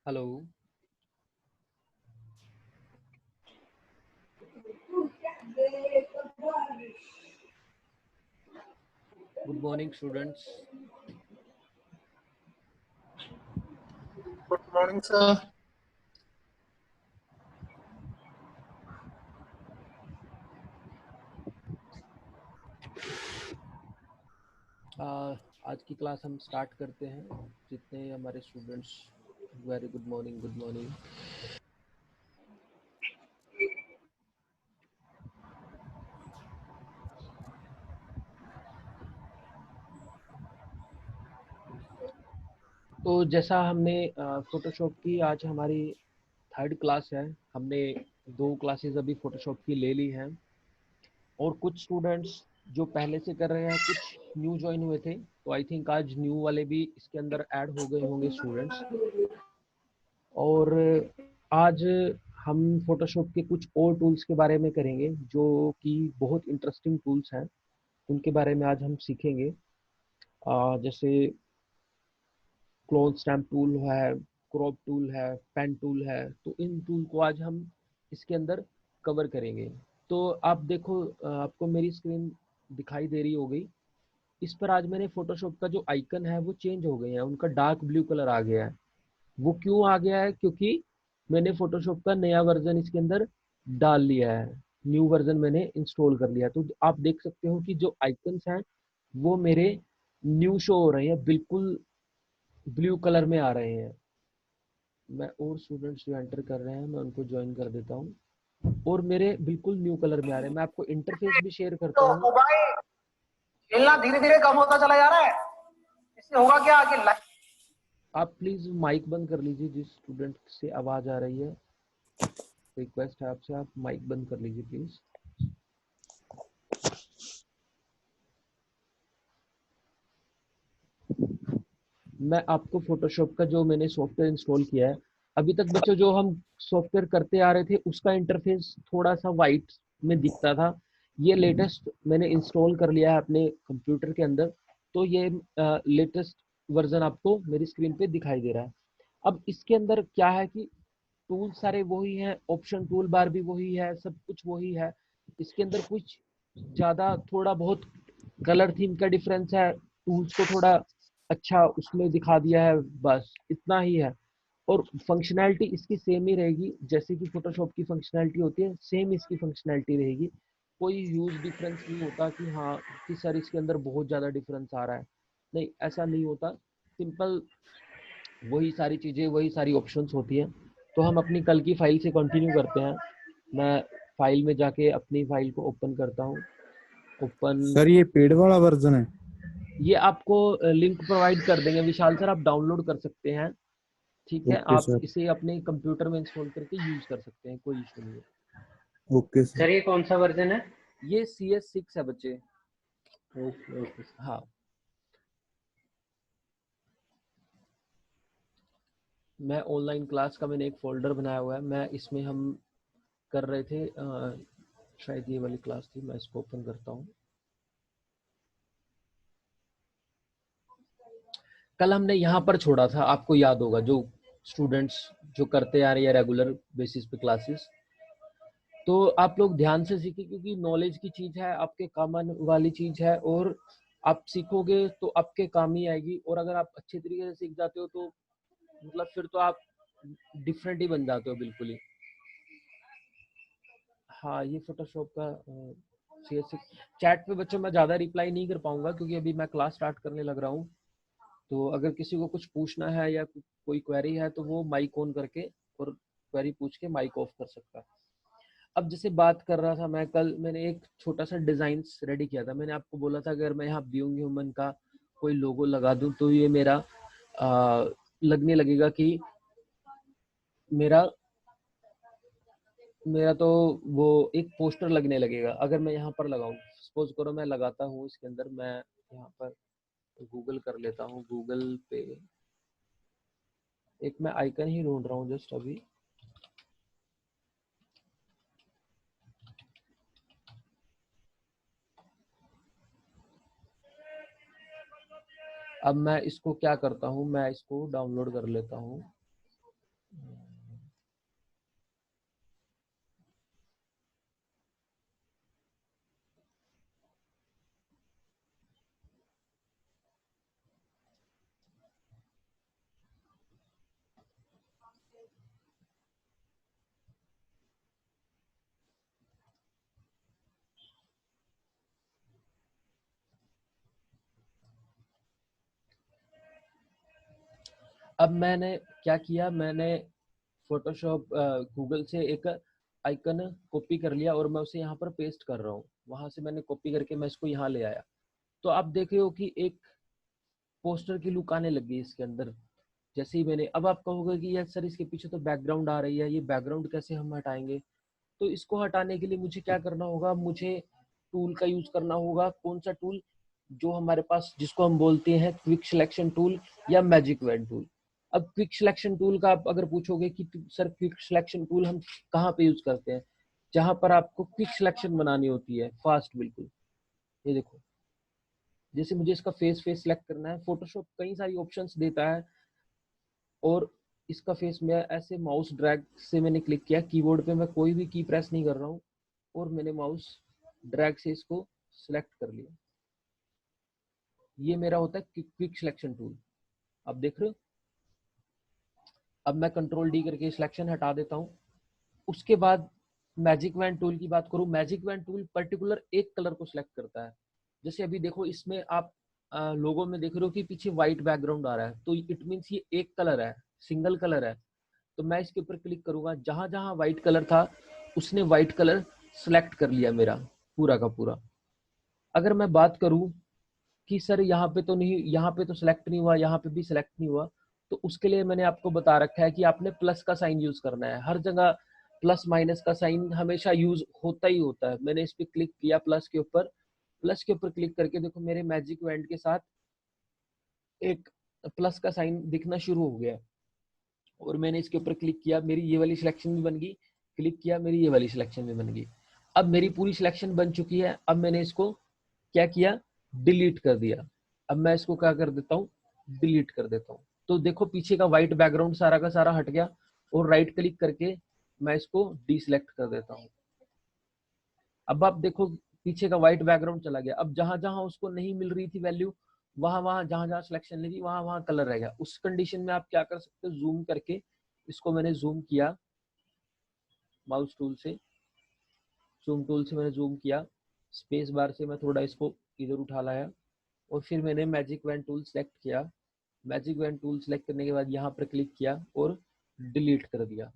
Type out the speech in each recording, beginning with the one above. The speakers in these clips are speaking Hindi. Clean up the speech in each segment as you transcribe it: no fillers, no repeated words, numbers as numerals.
Hello, good morning students. Good morning sir. आज की क्लास हम स्टार्ट करते हैं। जितने हमारे students, very good morning, good morning. तो जैसा हमने फोटोशॉप की, आज हमारी 3rd क्लास है। हमने 2 क्लासेस अभी फोटोशॉप की ले ली हैं और कुछ स्टूडेंट्स जो पहले से कर रहे हैं, कुछ न्यू ज्वाइन हुए थे, तो आई थिंक आज न्यू वाले भी इसके अंदर ऐड हो गए होंगे स्टूडेंट्स। और आज हम फोटोशॉप के कुछ और टूल्स के बारे में करेंगे जो कि बहुत इंटरेस्टिंग टूल्स हैं, उनके बारे में आज हम सीखेंगे। जैसे क्लोन स्टैम्प टूल है, क्रॉप टूल है, पेन टूल है, तो इन टूल को आज हम इसके अंदर कवर करेंगे। तो आप देखो, आपको मेरी स्क्रीन दिखाई दे रही होगी। इस पर आज मैंने फोटोशॉप का जो आइकन है वो चेंज हो गए हैं, उनका डार्क ब्लू कलर आ गया है। वो क्यों आ गया है? क्योंकि मैंने फोटोशॉप का नया वर्जन इसके अंदर डाल लिया है, न्यू वर्जन मैंने इंस्टॉल कर लिया। तो आप देख सकते हो कि जो आइकन्स हैं वो मेरे न्यू शो हो रहे हैं, बिल्कुल ब्लू कलर में आ रहे हैं। मैं और स्टूडेंट्स जो एंटर कर रहे हैं मैं उनको ज्वाइन कर देता हूँ और मेरे बिल्कुल न्यू कलर में आ रहे हैं। मैं आपको इंटरफेस भी शेयर करता तो हूँ। मोबाइल खेलना धीरे धीरे कम होता चला जा रहा है। इससे होगा क्या कि आप प्लीज माइक बंद कर लीजिए, जिस स्टूडेंट से आवाज आ रही है रिक्वेस्ट है आपसे, आप माइक बंद कर लीजिए प्लीज। मैं आपको फोटोशॉप का जो मैंने सॉफ्टवेयर इंस्टॉल किया है, अभी तक बच्चों जो हम सॉफ्टवेयर करते आ रहे थे उसका इंटरफेस थोड़ा सा वाइट में दिखता था। ये लेटेस्ट मैंने इंस्टॉल कर लिया है अपने कंप्यूटर के अंदर, तो ये लेटेस्ट वर्जन आपको मेरी स्क्रीन पे दिखाई दे रहा है। अब इसके अंदर क्या है कि टूल सारे वही हैं, ऑप्शन टूल बार भी वही है, सब कुछ वही है। इसके अंदर कुछ ज़्यादा थोड़ा बहुत कलर थीम का डिफरेंस है, टूल्स को थोड़ा अच्छा उसमें दिखा दिया है, बस इतना ही है। और फंक्शनैलिटी इसकी सेम ही रहेगी, जैसे कि फोटोशॉप की फंक्शनैलिटी होती है सेम इसकी फंक्शनैलिटी रहेगी। कोई ह्यूज डिफरेंस नहीं होता कि हाँ कि सर इसके अंदर बहुत ज़्यादा डिफरेंस आ रहा है, नहीं ऐसा नहीं होता। सिंपल वही सारी चीज़ें, वही सारी ऑप्शंस होती हैं। तो हम अपनी कल की फाइल से कंटिन्यू करते हैं। मैं फाइल में जाके अपनी फाइल को ओपन करता हूँ। ओपन। सर ये पेड वाला वर्जन है? ये आपको लिंक प्रोवाइड कर देंगे विशाल सर, आप डाउनलोड कर सकते हैं। ठीक है, ओके आप सर। इसे अपने कंप्यूटर में इंस्टॉल करके यूज कर सकते हैं, कोई इशू नहीं है। Okay sir. सर ये कौन सा वर्जन है? ये CS6 है बच्चे। Okay okay. हाँ, मैं ऑनलाइन क्लास का मैंने एक फोल्डर बनाया हुआ है, मैं इसमें हम कर रहे थे, शायद ये वाली क्लास थी। मैं इसको ओपन करता हूँ। कल हमने यहाँ पर छोड़ा था, आपको याद होगा, जो स्टूडेंट्स जो करते आ रहे हैं रेगुलर बेसिस पे क्लासेस, तो आप लोग ध्यान से सीखिए क्योंकि नॉलेज की चीज है, आपके काम आने वाली चीज है, और आप सीखोगे तो आपके काम ही आएगी। और अगर आप अच्छे तरीके से सीख जाते हो तो मतलब फिर तो आप डिफरेंट ही बन जाते हो बिल्कुल ही। हाँ, ये फोटोशॉप का CSS चैट पे बच्चों मैं ज़्यादा रिप्लाई नहीं कर पाऊंगा क्योंकि अभी मैं क्लास स्टार्ट करने लग रहा हूँ। तो अगर किसी को कुछ पूछना है या कोई क्वेरी है तो वो माइक ऑन करके और क्वेरी पूछ के माइक ऑफ कर सकता है। अब जैसे बात कर रहा था मैं, कल मैंने एक छोटा सा डिजाइन रेडी किया था। मैंने आपको बोला था अगर मैं यहाँ बीइंग ह्यूमन का कोई लोगो लगा दूं तो ये मेरा लगने लगेगा कि मेरा मेरा तो वो एक पोस्टर लगने लगेगा। अगर मैं यहाँ पर लगाऊं, सपोज करो मैं लगाता हूँ इसके अंदर, मैं यहाँ पर गूगल कर लेता हूँ, गूगल पे एक मैं आइकन ही ढूंढ रहा हूँ जस्ट अभी। अब मैं इसको क्या करता हूँ, मैं इसको डाउनलोड कर लेता हूँ। अब मैंने क्या किया, मैंने फोटोशॉप गूगल से एक आइकन कॉपी कर लिया और मैं उसे यहाँ पर पेस्ट कर रहा हूँ। वहां से मैंने कॉपी करके मैं इसको यहाँ ले आया। तो आप देख रहे हो कि एक पोस्टर की लुक आने लगी इसके अंदर। जैसे ही मैंने, अब आप कहोगे कि यार सर इसके पीछे तो बैकग्राउंड आ रही है, ये बैकग्राउंड कैसे हम हटाएंगे? तो इसको हटाने के लिए मुझे क्या करना होगा, मुझे टूल का यूज करना होगा। कौन सा टूल? जो हमारे पास, जिसको हम बोलते हैं क्विक सिलेक्शन टूल या मैजिक वैन टूल। अब क्विक सिलेक्शन टूल का आप अगर पूछोगे कि सर क्विक सिलेक्शन टूल हम कहाँ पे यूज करते हैं, जहां पर आपको क्विक सिलेक्शन बनानी होती है, फास्ट बिल्कुल। ये देखो, जैसे मुझे इसका फेस सिलेक्ट करना है, फोटोशॉप कई सारी ऑप्शंस देता है और इसका फेस मैं ऐसे माउस ड्रैग से मैंने क्लिक किया, कीबोर्ड पे मैं कोई भी की प्रेस नहीं कर रहा हूँ और मैंने माउस ड्रैग से इसको सिलेक्ट कर लिया। ये मेरा होता है क्विक सिलेक्शन टूल। आप देख रहे हो? अब मैं कंट्रोल डी करके सिलेक्शन हटा देता हूँ। उसके बाद मैजिक वैन टूल की बात करूँ, मैजिक वैन टूल पर्टिकुलर एक कलर को सिलेक्ट करता है। जैसे अभी देखो इसमें आप लोगों में देख रहे हो कि पीछे व्हाइट बैकग्राउंड आ रहा है, तो इट मीन्स ये एक कलर है, सिंगल कलर है। तो मैं इसके ऊपर क्लिक करूंगा, जहां जहां व्हाइट कलर था उसने व्हाइट कलर सिलेक्ट कर लिया मेरा पूरा का पूरा। अगर मैं बात करूं कि सर यहाँ पे तो नहीं, यहाँ पे तो सिलेक्ट नहीं हुआ, यहाँ पे भी सिलेक्ट नहीं हुआ, तो उसके लिए मैंने आपको बता रखा है कि आपने प्लस का साइन यूज करना है। हर जगह प्लस माइनस का साइन हमेशा यूज होता ही होता है। मैंने इस पर क्लिक किया, प्लस के ऊपर क्लिक करके देखो मेरे मैजिक वैंड के साथ एक प्लस का साइन दिखना शुरू हो गया और मैंने इसके ऊपर क्लिक किया, मेरी ये वाली सिलेक्शन भी बन गई। क्लिक किया, मेरी ये वाली सिलेक्शन भी बन गई। अब मेरी पूरी सिलेक्शन बन चुकी है। अब मैंने इसको क्या किया, डिलीट कर दिया। अब मैं इसको क्या कर देता हूँ, डिलीट कर देता हूँ। तो देखो पीछे का व्हाइट बैकग्राउंड सारा का सारा हट गया और राइट क्लिक करके मैं इसको डीसिलेक्ट कर देता हूँ। अब आप देखो पीछे का व्हाइट बैकग्राउंड चला गया। अब जहां जहां उसको नहीं मिल रही थी वैल्यू, वहां वहां जहां जहां सिलेक्शन ली थी वहां वहां कलर रह गया। उस कंडीशन में आप क्या कर सकते हो, जूम करके इसको मैंने जूम किया माउस टूल से, जूम टूल से मैंने जूम किया, स्पेस बार से मैं थोड़ा इसको इधर उठा लाया और फिर मैंने मैजिक वैन टूल सेलेक्ट किया। मैजिक वैन टूल सेलेक्ट करने के बाद यहाँ पर क्लिक किया और डिलीट कर दिया।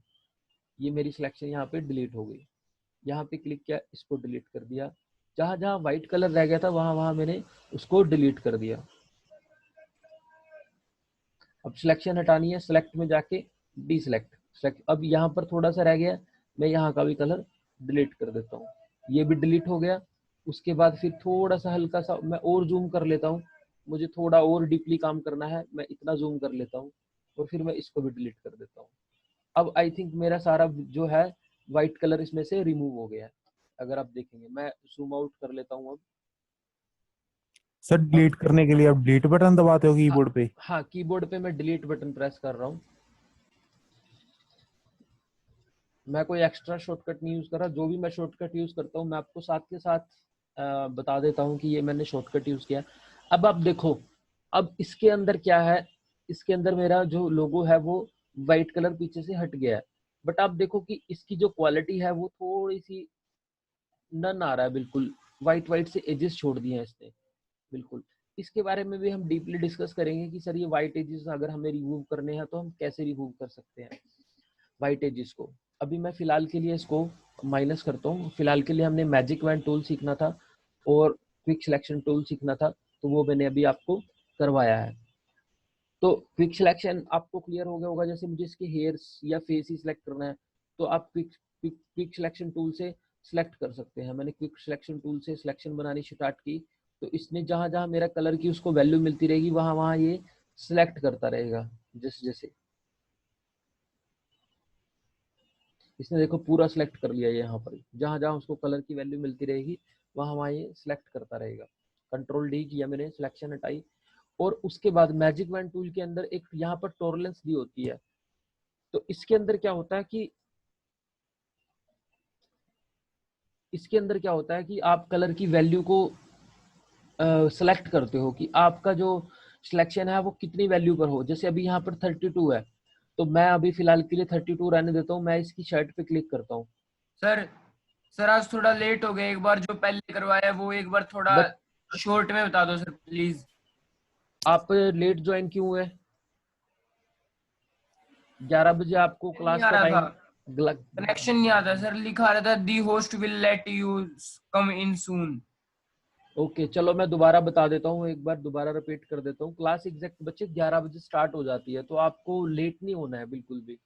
ये मेरी सिलेक्शन यहाँ पे डिलीट हो गई। यहाँ पे क्लिक किया, इसको डिलीट कर दिया। जहां जहां व्हाइट कलर रह गया था वहां वहां मैंने उसको डिलीट कर दिया। अब सिलेक्शन हटानी है, सिलेक्ट में जाके डीसिलेक्ट सेलेक्ट। अब यहाँ पर थोड़ा सा रह गया, मैं यहाँ का भी कलर डिलीट कर देता हूँ। ये भी डिलीट हो गया। उसके बाद फिर थोड़ा सा हल्का सा मैं और जूम कर लेता हूँ, मुझे थोड़ा और डीपली काम करना है, मैं इतना जूम कर लेता हूँ और फिर मैं इसको भी डिलीट कर देता हूँ। अब आई थिंक मेरा सारा जो है व्हाइट कलर इसमें से रिमूव हो गया है। अगर आप देखेंगे, मैं जूम आउट कर लेता हूँ अब। सर डिलीट करने के लिए आप डिलीट बटन दबाते हो कीबोर्ड पे? हाँ, कीबोर्ड पे मैं डिलीट बटन प्रेस कर रहा हूँ। मैं कोई एक्स्ट्रा शॉर्टकट नहीं यूज कर रहा। जो भी मैं शॉर्टकट यूज करता हूँ मैं आपको साथ के साथ बता देता हूँ कि ये मैंने शॉर्टकट यूज किया। अब आप देखो, अब इसके अंदर क्या है, इसके अंदर मेरा जो लोगो है वो व्हाइट कलर पीछे से हट गया है। बट आप देखो कि इसकी जो क्वालिटी है वो थोड़ी सी नन आ रहा है, बिल्कुल वाइट वाइट से एजेस छोड़ दिए हैं इसने, बिल्कुल। इसके बारे में भी हम डीपली डिस्कस करेंगे कि सर ये वाइट एजेस अगर हमें रिमूव करने हैं तो हम कैसे रिमूव कर सकते हैं वाइट एजेस को। अभी मैं फिलहाल के लिए इसको माइनस करता हूँ। फिलहाल के लिए हमने मैजिक वैन टूल सीखना था और क्विक सिलेक्शन टूल सीखना था, तो वो मैंने अभी आपको करवाया है। तो क्विक सिलेक्शन आपको क्लियर हो गया होगा। जैसे मुझे इसके हेयर्स या फेस ही सिलेक्ट करना है तो आप क्विक सिलेक्शन टूल से सिलेक्ट कर सकते हैं। मैंने क्विक सिलेक्शन टूल से सिलेक्शन बनानी स्टार्ट की, तो इसने जहां जहां मेरा कलर की उसको वैल्यू मिलती रहेगी वहां वहां ये सिलेक्ट करता रहेगा। जैसे जैसे इसने देखो पूरा सिलेक्ट कर लिया, यहाँ पर जहां जहां उसको कलर की वैल्यू मिलती रहेगी वहां वहां ये सिलेक्ट करता रहेगा। कंट्रोल डी किया मैंने, सिलेक्शन हटाई। और उसके बाद मैजिक वैन टूल के अंदर एक यहाँ पर टॉलरेंस दी होती है। तो इसके अंदर क्या होता है कि आप कलर की वैल्यू को सेलेक्ट करते हो कि आपका जो सिलेक्शन है वो कितनी वैल्यू पर हो। जैसे अभी यहाँ पर 32 है, तो मैं अभी फिलहाल के लिए 32 रहने देता हूँ। मैं इसकी शर्ट पे क्लिक करता हूँ। सर सर आज थोड़ा लेट हो गया, एक बार जो पहले करवाया वो एक बार थोड़ा बट शॉर्ट में बता दो सर प्लीज। आप लेट ज्वाइन क्यों हुए? 11 बजे आपको नहीं क्लास आ का रहा था, टाइम कनेक्शन नहीं आता सर, लिखा रहा था the host will let you come in soon. Okay, चलो मैं दोबारा बता देता हूँ, एक बार दोबारा रिपीट कर देता हूँ। क्लास एग्जैक्ट बच्चे 11 बजे स्टार्ट हो जाती है, तो आपको लेट नहीं होना है बिल्कुल भी।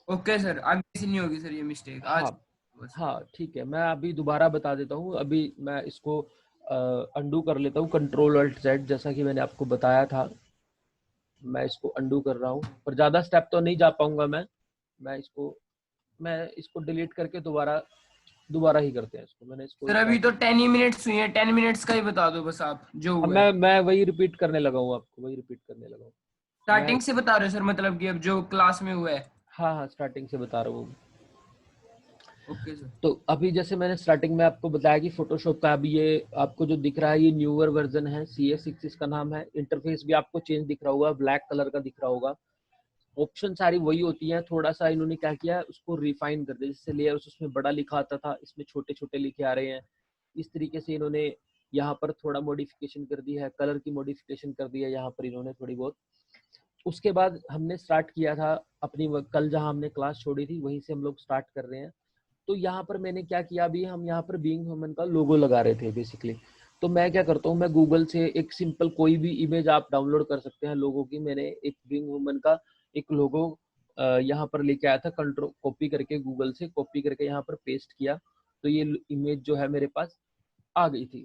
ओके सर, आगे से नहीं होगी सर ये मिस्टेक आज हाँ बस। हाँ ठीक है, मैं अभी दोबारा बता देता हूँ। अभी मैं इसको अंडू कर लेता हूँ, कंट्रोल अल्ट जेड, जैसा कि मैंने आपको बताया था। मैं इसको अंडू कर रहा हूँ, पर ज़्यादा स्टेप तो नहीं जा पाऊंगा मैं इसको डिलीट करके दोबारा दोबारा ही करते हैं इसको। मैंने इसको सर एक अभी बार, तो 10 ही मिनट्स हुई है, 10 मिनट्स का ही बता दो बस आप जो अब हुआ है। मैं वही रिपीट करने लगा हूँ, आपको वही रिपीट करने लगा हूँ मैं। स्टार्टिंग से बता रहे हो सर, मतलब कि अब जो क्लास में हुआ है। हाँ हाँ, स्टार्टिंग से बता रहा हूँ। Okay sir. तो अभी जैसे मैंने स्टार्टिंग में आपको बताया कि फोटोशॉप का अभी ये आपको जो दिख रहा है ये न्यूअर वर्जन है, CS6 इसका नाम है। इंटरफेस भी आपको चेंज दिख रहा होगा, ब्लैक कलर का दिख रहा होगा। ऑप्शन सारी वही होती हैं, थोड़ा सा इन्होंने क्या किया उसको रिफाइन कर दिया। जैसे लेयर्स उसमें बड़ा लिखा आता था, इसमें छोटे छोटे लिखे आ रहे हैं। इस तरीके से इन्होंने यहाँ पर थोड़ा मॉडिफिकेशन कर दी है, कलर की मॉडिफिकेशन कर दी है यहाँ पर इन्होंने थोड़ी बहुत। उसके बाद हमने स्टार्ट किया था अपनी कल जहाँ हमने क्लास छोड़ी थी वहीं से हम लोग स्टार्ट कर रहे हैं। तो यहाँ पर मैंने क्या किया, अभी हम यहाँ पर बीइंग ह्यूमन का लोगो लगा रहे थे बेसिकली। तो मैं क्या करता हूँ, मैं गूगल से एक सिंपल कोई भी इमेज आप डाउनलोड कर सकते हैं लोगों की। मैंने एक बीइंग ह्यूमन का एक लोगो यहाँ पर लेके आया था, कंट्रोल कॉपी करके, गूगल से कॉपी करके यहाँ पर पेस्ट किया, तो ये इमेज जो है मेरे पास आ गई थी।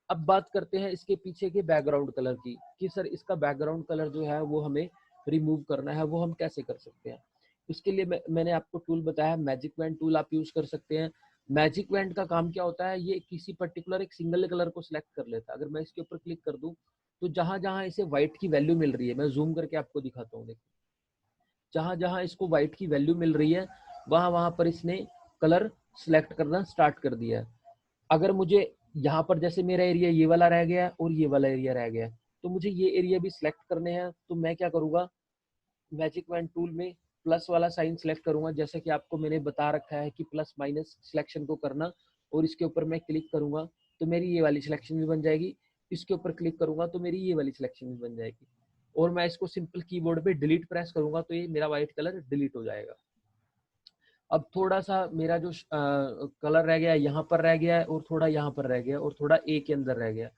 अब बात करते हैं इसके पीछे के बैकग्राउंड कलर की, कि सर इसका बैकग्राउंड कलर जो है वो हमें रिमूव करना है, वो हम कैसे कर सकते हैं। इसके लिए मैंने आपको टूल बताया, मैजिक वैन टूल आप यूज कर सकते हैं। मैजिक वैन का काम क्या होता है, ये किसी पर्टिकुलर एक सिंगल कलर को सिलेक्ट कर लेता है। अगर मैं इसके ऊपर क्लिक कर दूं तो जहां जहां इसे व्हाइट की वैल्यू मिल रही है, मैं जूम करके आपको दिखाता हूँ, देखो जहां जहां इसको व्हाइट की वैल्यू मिल रही है वहां वहां पर इसने कलर सिलेक्ट करना स्टार्ट कर दिया है। अगर मुझे यहाँ पर जैसे मेरा एरिया ये वाला रह गया है और ये वाला एरिया रह गया है, तो मुझे ये एरिया भी सिलेक्ट करने हैं, तो मैं क्या करूँगा, मैजिक वैन टूल में प्लस वाला साइन सेलेक्ट करूंगा, जैसे कि आपको मैंने बता रखा है कि प्लस माइनस सिलेक्शन को करना। और इसके ऊपर मैं क्लिक करूंगा तो मेरी ये वाली सिलेक्शन भी बन जाएगी, इसके ऊपर क्लिक करूंगा तो मेरी ये वाली सिलेक्शन भी बन जाएगी। और मैं इसको सिंपल कीबोर्ड पे डिलीट प्रेस करूंगा तो ये मेरा व्हाइट कलर डिलीट हो जाएगा। अब थोड़ा सा मेरा जो कलर रह गया है यहाँ पर रह गया है, और थोड़ा यहाँ पर रह गया और थोड़ा ए के अंदर रह गया,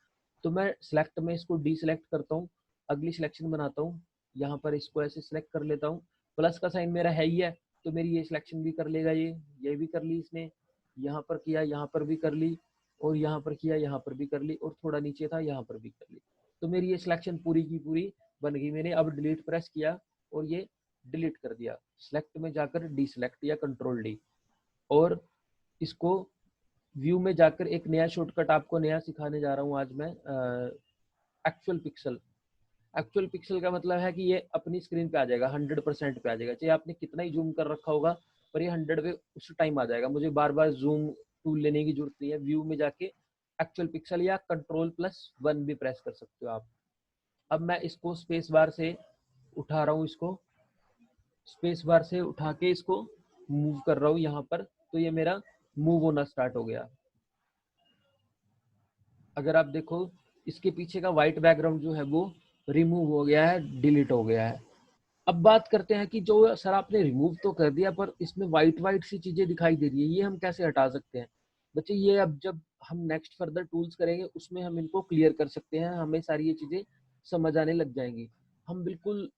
तो मैं सिलेक्ट में इसको डी सिलेक्ट करता हूँ, अगली सिलेक्शन बनाता हूँ, यहाँ पर इसको ऐसे सिलेक्ट कर लेता हूँ। प्लस का साइन मेरा है ही है, तो मेरी ये सिलेक्शन भी कर लेगा, ये भी कर ली इसने, यहाँ पर किया यहाँ पर भी कर ली, और यहाँ पर किया यहाँ पर भी कर ली, और थोड़ा नीचे था यहाँ पर भी कर ली। तो मेरी ये सिलेक्शन पूरी की पूरी बन गई। मैंने अब डिलीट प्रेस किया और ये डिलीट कर दिया। सेलेक्ट में जाकर डी सेलेक्ट या कंट्रोल डी, और इसको व्यू में जाकर एक नया शॉर्टकट आपको नया सिखाने जा रहा हूँ आज मैं, एक्चुअल पिक्सल। एक्चुअल पिक्सल का मतलब है कि ये अपनी स्क्रीन पे आ जाएगा, 100% पे आ जाएगा, चाहे आपने कितना ही जूम कर रखा होगा पर ये 100 पे उस टाइम आ जाएगा। मुझे बार बार जूम टूल लेने की जरूरत नहीं है। व्यू में जाके एक्चुअल पिक्सल या कंट्रोल+1 भी प्रेस कर सकते हो आप। अब मैं इसको स्पेस बार से उठा रहा हूँ, इसको स्पेस बार से उठा के इसको मूव कर रहा हूँ यहाँ पर, तो ये मेरा मूव होना स्टार्ट हो गया। अगर आप देखो इसके पीछे का व्हाइट बैकग्राउंड जो है वो रिमूव हो गया है, डिलीट हो गया है। अब बात करते हैं कि जो सर आपने रिमूव तो कर दिया पर इसमें व्हाइट व्हाइट सी चीजें दिखाई दे रही है, ये हम कैसे हटा सकते हैं? बच्चे ये अब जब हम नेक्स्ट फर्दर टूल्स करेंगे उसमें हम इनको क्लियर कर सकते हैं, हमें सारी ये चीजें समझ आने लग जाएंगी। हम बिल्कुल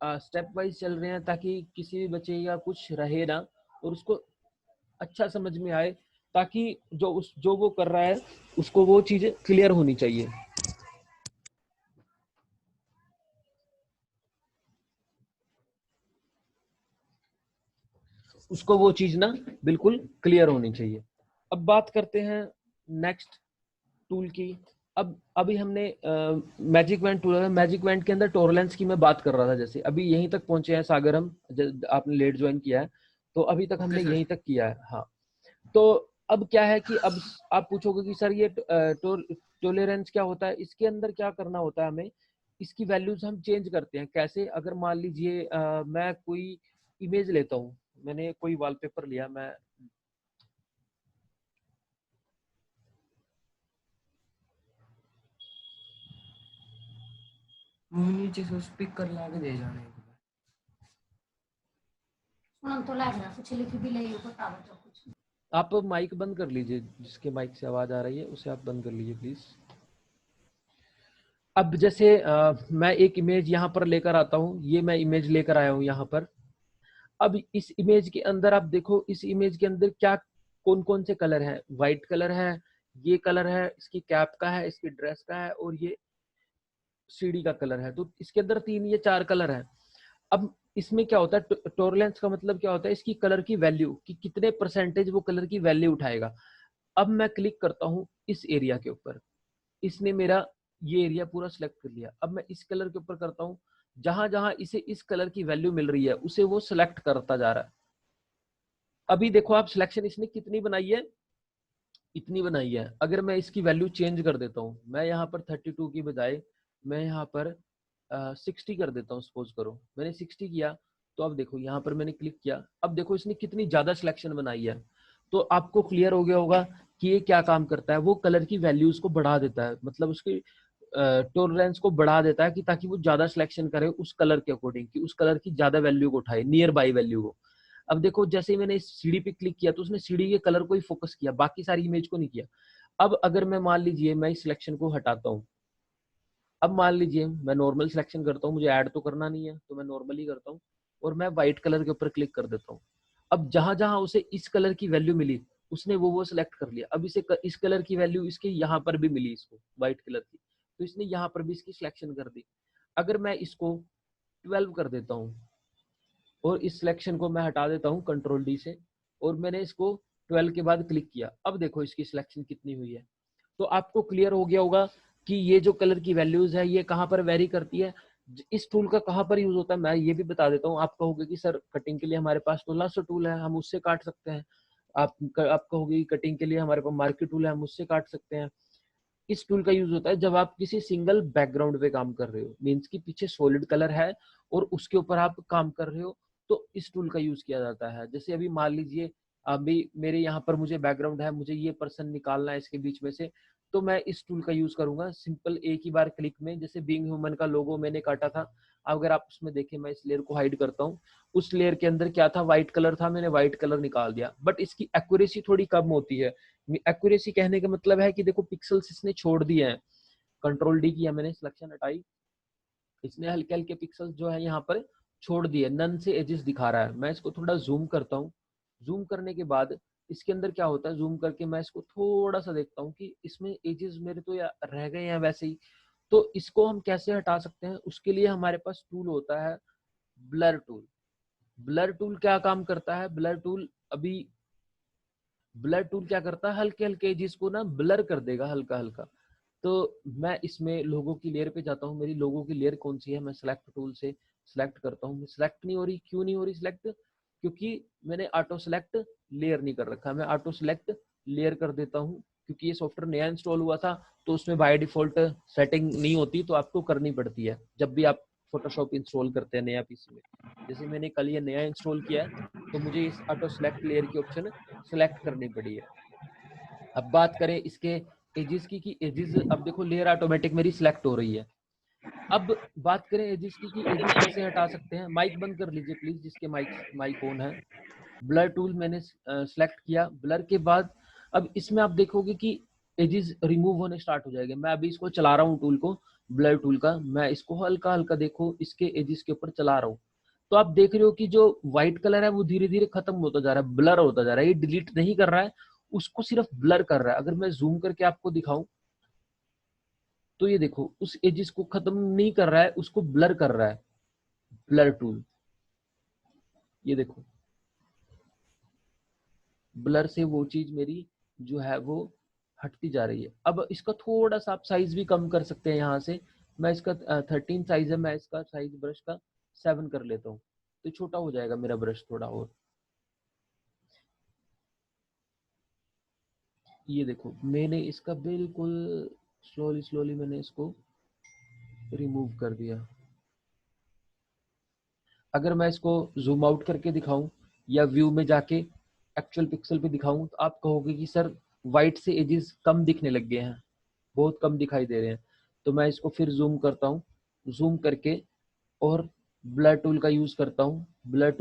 स्टेप वाइज चल रहे हैं ताकि किसी भी बच्चे या कुछ रहे ना और उसको अच्छा समझ में आए, ताकि जो वो कर रहा है उसको वो चीजें क्लियर होनी चाहिए। उसको वो चीज ना बिल्कुल क्लियर होनी चाहिए। अब बात करते हैं नेक्स्ट टूल की। अब अभी हमने मैजिक वैंड टूल है, मैजिक वैंड के अंदर टोरलेंस की मैं बात कर रहा था। जैसे अभी यहीं तक पहुंचे हैं सागर हम, आपने लेट ज्वाइन किया है तो अभी तक हमने यहीं तक किया है। हाँ, तो अब क्या है कि अब आप पूछोगे कि सर ये टोलरेंस क्या होता है, इसके अंदर क्या करना होता है हमें, इसकी वैल्यूज हम चेंज करते हैं कैसे। अगर मान लीजिए मैं कोई इमेज लेता हूँ, मैंने कोई वॉलपेपर लिया, मैं नीचे से स्पीकर लाके दे जाने तो लग रहा कुछ लिख भी ले बता दो कुछ। आप माइक बंद कर लीजिए, जिसके माइक से आवाज आ रही है उसे आप बंद कर लीजिए प्लीज। अब जैसे मैं एक इमेज यहाँ पर लेकर आता हूँ, ये मैं इमेज लेकर आया हूँ यहाँ पर। अब इस इमेज के अंदर आप देखो, इस इमेज के अंदर क्या कौन कौन से कलर हैं। व्हाइट कलर है, ये कलर है, इसकी कैप का है, इसकी ड्रेस का है और ये सीढ़ी का कलर है। तो इसके अंदर 3 ये 4 कलर हैं। अब इसमें क्या होता है, टोलरेंस का मतलब क्या होता है, इसकी कलर की वैल्यू कि कितने परसेंटेज वो कलर की वैल्यू उठाएगा। अब मैं क्लिक करता हूँ इस एरिया के ऊपर, इसने मेरा ये एरिया पूरा सिलेक्ट कर लिया। अब मैं इस कलर के ऊपर करता हूँ, जहां जहां इसे इस कलर की वैल्यू मिल रही है उसे वो सिलेक्ट करता जा रहा है। अभी देखो आप सिलेक्शन इसने कितनी बनाई है, इतनी बनाई है। अगर मैं इसकी वैल्यू चेंज कर देता हूँ, मैं यहाँ पर 32 की बजाय मैं यहाँ पर 60 कर देता हूँ। सपोज करो मैंने 60 किया, तो अब देखो यहाँ पर मैंने क्लिक किया, अब देखो इसने कितनी ज्यादा सिलेक्शन बनाई है। तो आपको क्लियर हो गया होगा कि ये क्या काम करता है, वो कलर की वैल्यूज को बढ़ा देता है, मतलब उसकी टॉलरेंस को बढ़ा देता है कि ताकि वो ज्यादा सिलेक्शन करे उस कलर के अकॉर्डिंग, कि उस कलर की ज्यादा वैल्यू को उठाए, नियर बाई वैल्यू को। अब देखो जैसे ही मैंने इस सीढ़ी पे क्लिक किया तो उसने सीढ़ी के कलर को ही फोकस किया, बाकी सारी इमेज को नहीं किया। अब अगर मैं मान लीजिए मैं इस सिलेक्शन को हटाता हूँ, अब मान लीजिए मैं नॉर्मल सिलेक्शन करता हूँ, मुझे ऐड तो करना नहीं है तो मैं नॉर्मल ही करता हूँ और मैं व्हाइट कलर के ऊपर क्लिक कर देता हूँ। अब जहां जहां उसे इस कलर की वैल्यू मिली उसने वो सिलेक्ट कर लिया। अब इसे इस कलर की वैल्यू इसके यहाँ पर भी मिली, इसको व्हाइट कलर की, तो इसने यहाँ पर भी इसकी सिलेक्शन कर दी। अगर मैं इसको 12 कर देता हूँ और इस सिलेक्शन को मैं हटा देता हूँ कंट्रोल डी से, और मैंने इसको 12 के बाद क्लिक किया, अब देखो इसकी सिलेक्शन कितनी हुई है। तो आपको क्लियर हो गया होगा कि ये जो कलर की वैल्यूज है ये कहाँ पर वेरी करती है, इस टूल का कहाँ पर यूज होता है मैं ये भी बता देता हूँ। आप कहोगे कि सर कटिंग के लिए हमारे पास तो लासो टूल है, हम उससे काट सकते हैं। आप कहोगे कटिंग के लिए हमारे पास मार्केट टूल है, हम उससे काट सकते हैं। इस टूल का यूज होता है जब आप किसी सिंगल बैकग्राउंड पे काम कर रहे हो, मीन्स कि पीछे सॉलिड कलर है और उसके ऊपर आप काम कर रहे हो, तो इस टूल का यूज किया जाता है। जैसे अभी मान लीजिए अभी मेरे यहाँ पर मुझे बैकग्राउंड है, मुझे ये पर्सन निकालना है इसके बीच में से, तो मैं इस टूल का यूज करूंगा सिंपल एक ही बार क्लिक में। जैसे बीइंग ह्यूमन का लोगो मैंने काटा था, अगर आप उसमें देखें, मैं इस लेयर को हाइड करता हूँ, उस लेयर के अंदर क्या था, व्हाइट कलर था, मैंने व्हाइट कलर निकाल दिया, बट इसकी एक्यूरेसी थोड़ी कम होती है। एक्यूरेसी कहने का मतलब है कि देखो पिक्सल्स इसने छोड़ दिए हैं, कंट्रोल डी किया मैंने, सिलेक्शन हटाई, इसने हल्के हल्के पिक्सल्स जो है यहाँ पर छोड़ दिए, नन से एजेस दिखा रहा है। मैं इसको थोड़ा जूम करता हूँ, जूम करने के बाद इसके अंदर क्या होता है, जूम करके मैं इसको थोड़ा सा देखता हूँ कि इसमें एजेस मेरे तो या रह गए हैं वैसे ही। तो इसको हम कैसे हटा सकते हैं, उसके लिए हमारे पास टूल होता है ब्लर टूल। ब्लर टूल क्या काम करता है, ब्लर टूल क्या करता है, हल्के हल्के एजेस को ना ब्लर कर देगा हल्का हल्का। तो मैं इसमें लोगों की लेयर पे जाता हूँ, मेरी लोगों की लेयर कौन सी है, मैं सिलेक्ट टूल से सिलेक्ट करता हूँ। सिलेक्ट नहीं हो रही, क्यों नहीं हो रही सिलेक्ट, क्योंकि मैंने ऑटो सिलेक्ट लेयर नहीं कर रखा। मैं ऑटो सिलेक्ट लेयर कर देता हूँ, क्योंकि ये सॉफ्टवेयर नया इंस्टॉल हुआ था तो उसमें बाय डिफॉल्ट सेटिंग नहीं होती, तो आपको करनी पड़ती है जब भी आप फोटोशॉप इंस्टॉल करते हैं नया पीसी में। जैसे मैंने कल ये नया इंस्टॉल किया है तो मुझे इस ऑटो सेलेक्ट लेयर की ऑप्शन सेलेक्ट करनी पड़ी है। अब बात करें इसके एजेस की कि एजेस, अब देखो लेयर ऑटोमेटिक मेरी सिलेक्ट हो रही है। अब बात करें एजेस की कि एजेस कैसे हटा सकते हैं। माइक बंद कर लीजिए प्लीज, जिसके माइक ऑन है। ब्लर टूल मैंने सेलेक्ट किया। ब्लर के बाद अब इसमें आप देखोगे कि एजेस रिमूव होने स्टार्ट हो जाएंगे। मैं अभी इसको चला रहा हूँ टूल को, ब्लर टूल का, मैं इसको हल्का हल्का देखो इसके एजेस के ऊपर चला रहा हूँ तो आप देख रहे हो कि जो व्हाइट कलर है वो धीरे धीरे खत्म होता जा रहा है, ब्लर होता जा रहा है। ये डिलीट नहीं कर रहा है, उसको सिर्फ ब्लर कर रहा है। अगर मैं जूम करके आपको दिखाऊं तो ये देखो उस एजेस को खत्म नहीं कर रहा है, उसको ब्लर कर रहा है ब्लर टूल। ये देखो ब्लर से वो चीज मेरी जो है वो हटती जा रही है। अब इसका थोड़ा सा आप साइज भी कम कर सकते हैं यहाँ से। मैं इसका 13 साइज है, मैं इसका साइज ब्रश का 7 कर लेता हूँ तो छोटा हो जाएगा मेरा ब्रश थोड़ा और। ये देखो मैंने इसका बिल्कुल स्लोली स्लोली मैंने इसको रिमूव कर दिया। अगर मैं इसको जूम आउट करके दिखाऊं या व्यू में जाके एक्चुअल पिक्सल पे दिखाऊं तो आप कहोगे कि सर वाइट से एजेस कम दिखने लग गए हैं, बहुत कम दिखाई दे रहे हैं। तो मैं इसको फिर जूम करता हूँ, जूम करके और ब्लर टूल का यूज करता हूँ। ब्लर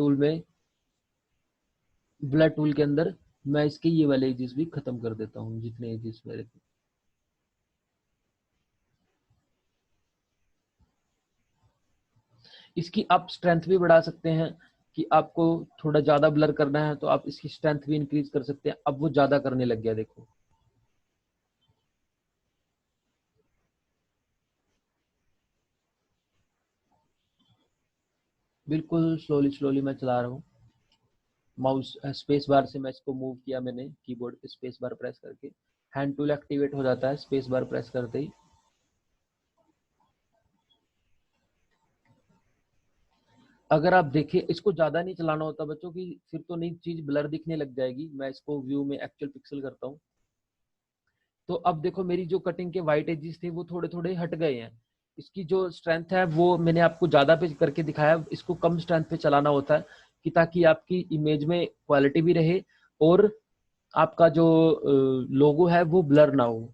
टूल के अंदर मैं इसके ये वाले एजेस भी खत्म कर देता हूँ जितने एजेस मेरे थे। इसकी आप स्ट्रेंथ भी बढ़ा सकते हैं कि आपको थोड़ा ज्यादा ब्लर करना है तो आप इसकी स्ट्रेंथ भी इंक्रीज कर सकते हैं। अब वो ज्यादा करने लग गया देखो। बिल्कुल स्लोली स्लोली मैं चला रहा हूँ। माउस स्पेस बार से मैं इसको मूव किया, मैंने कीबोर्ड पे स्पेस बार प्रेस करके। हैंड टूल एक्टिवेट हो जाता है स्पेस बार प्रेस करते ही। अगर आप देखें इसको ज्यादा नहीं चलाना होता बच्चों की, फिर तो नई चीज ब्लर दिखने लग जाएगी। मैं इसको व्यू में एक्चुअल पिक्सल करता हूँ तो अब देखो मेरी जो कटिंग के व्हाइट एजेस थे वो थोड़े थोड़े हट गए हैं। इसकी जो स्ट्रेंथ है वो मैंने आपको ज्यादा पे करके दिखाया, इसको कम स्ट्रेंथ पे चलाना होता है कि ताकि आपकी इमेज में क्वालिटी भी रहे और आपका जो लोगो है वो ब्लर ना हो।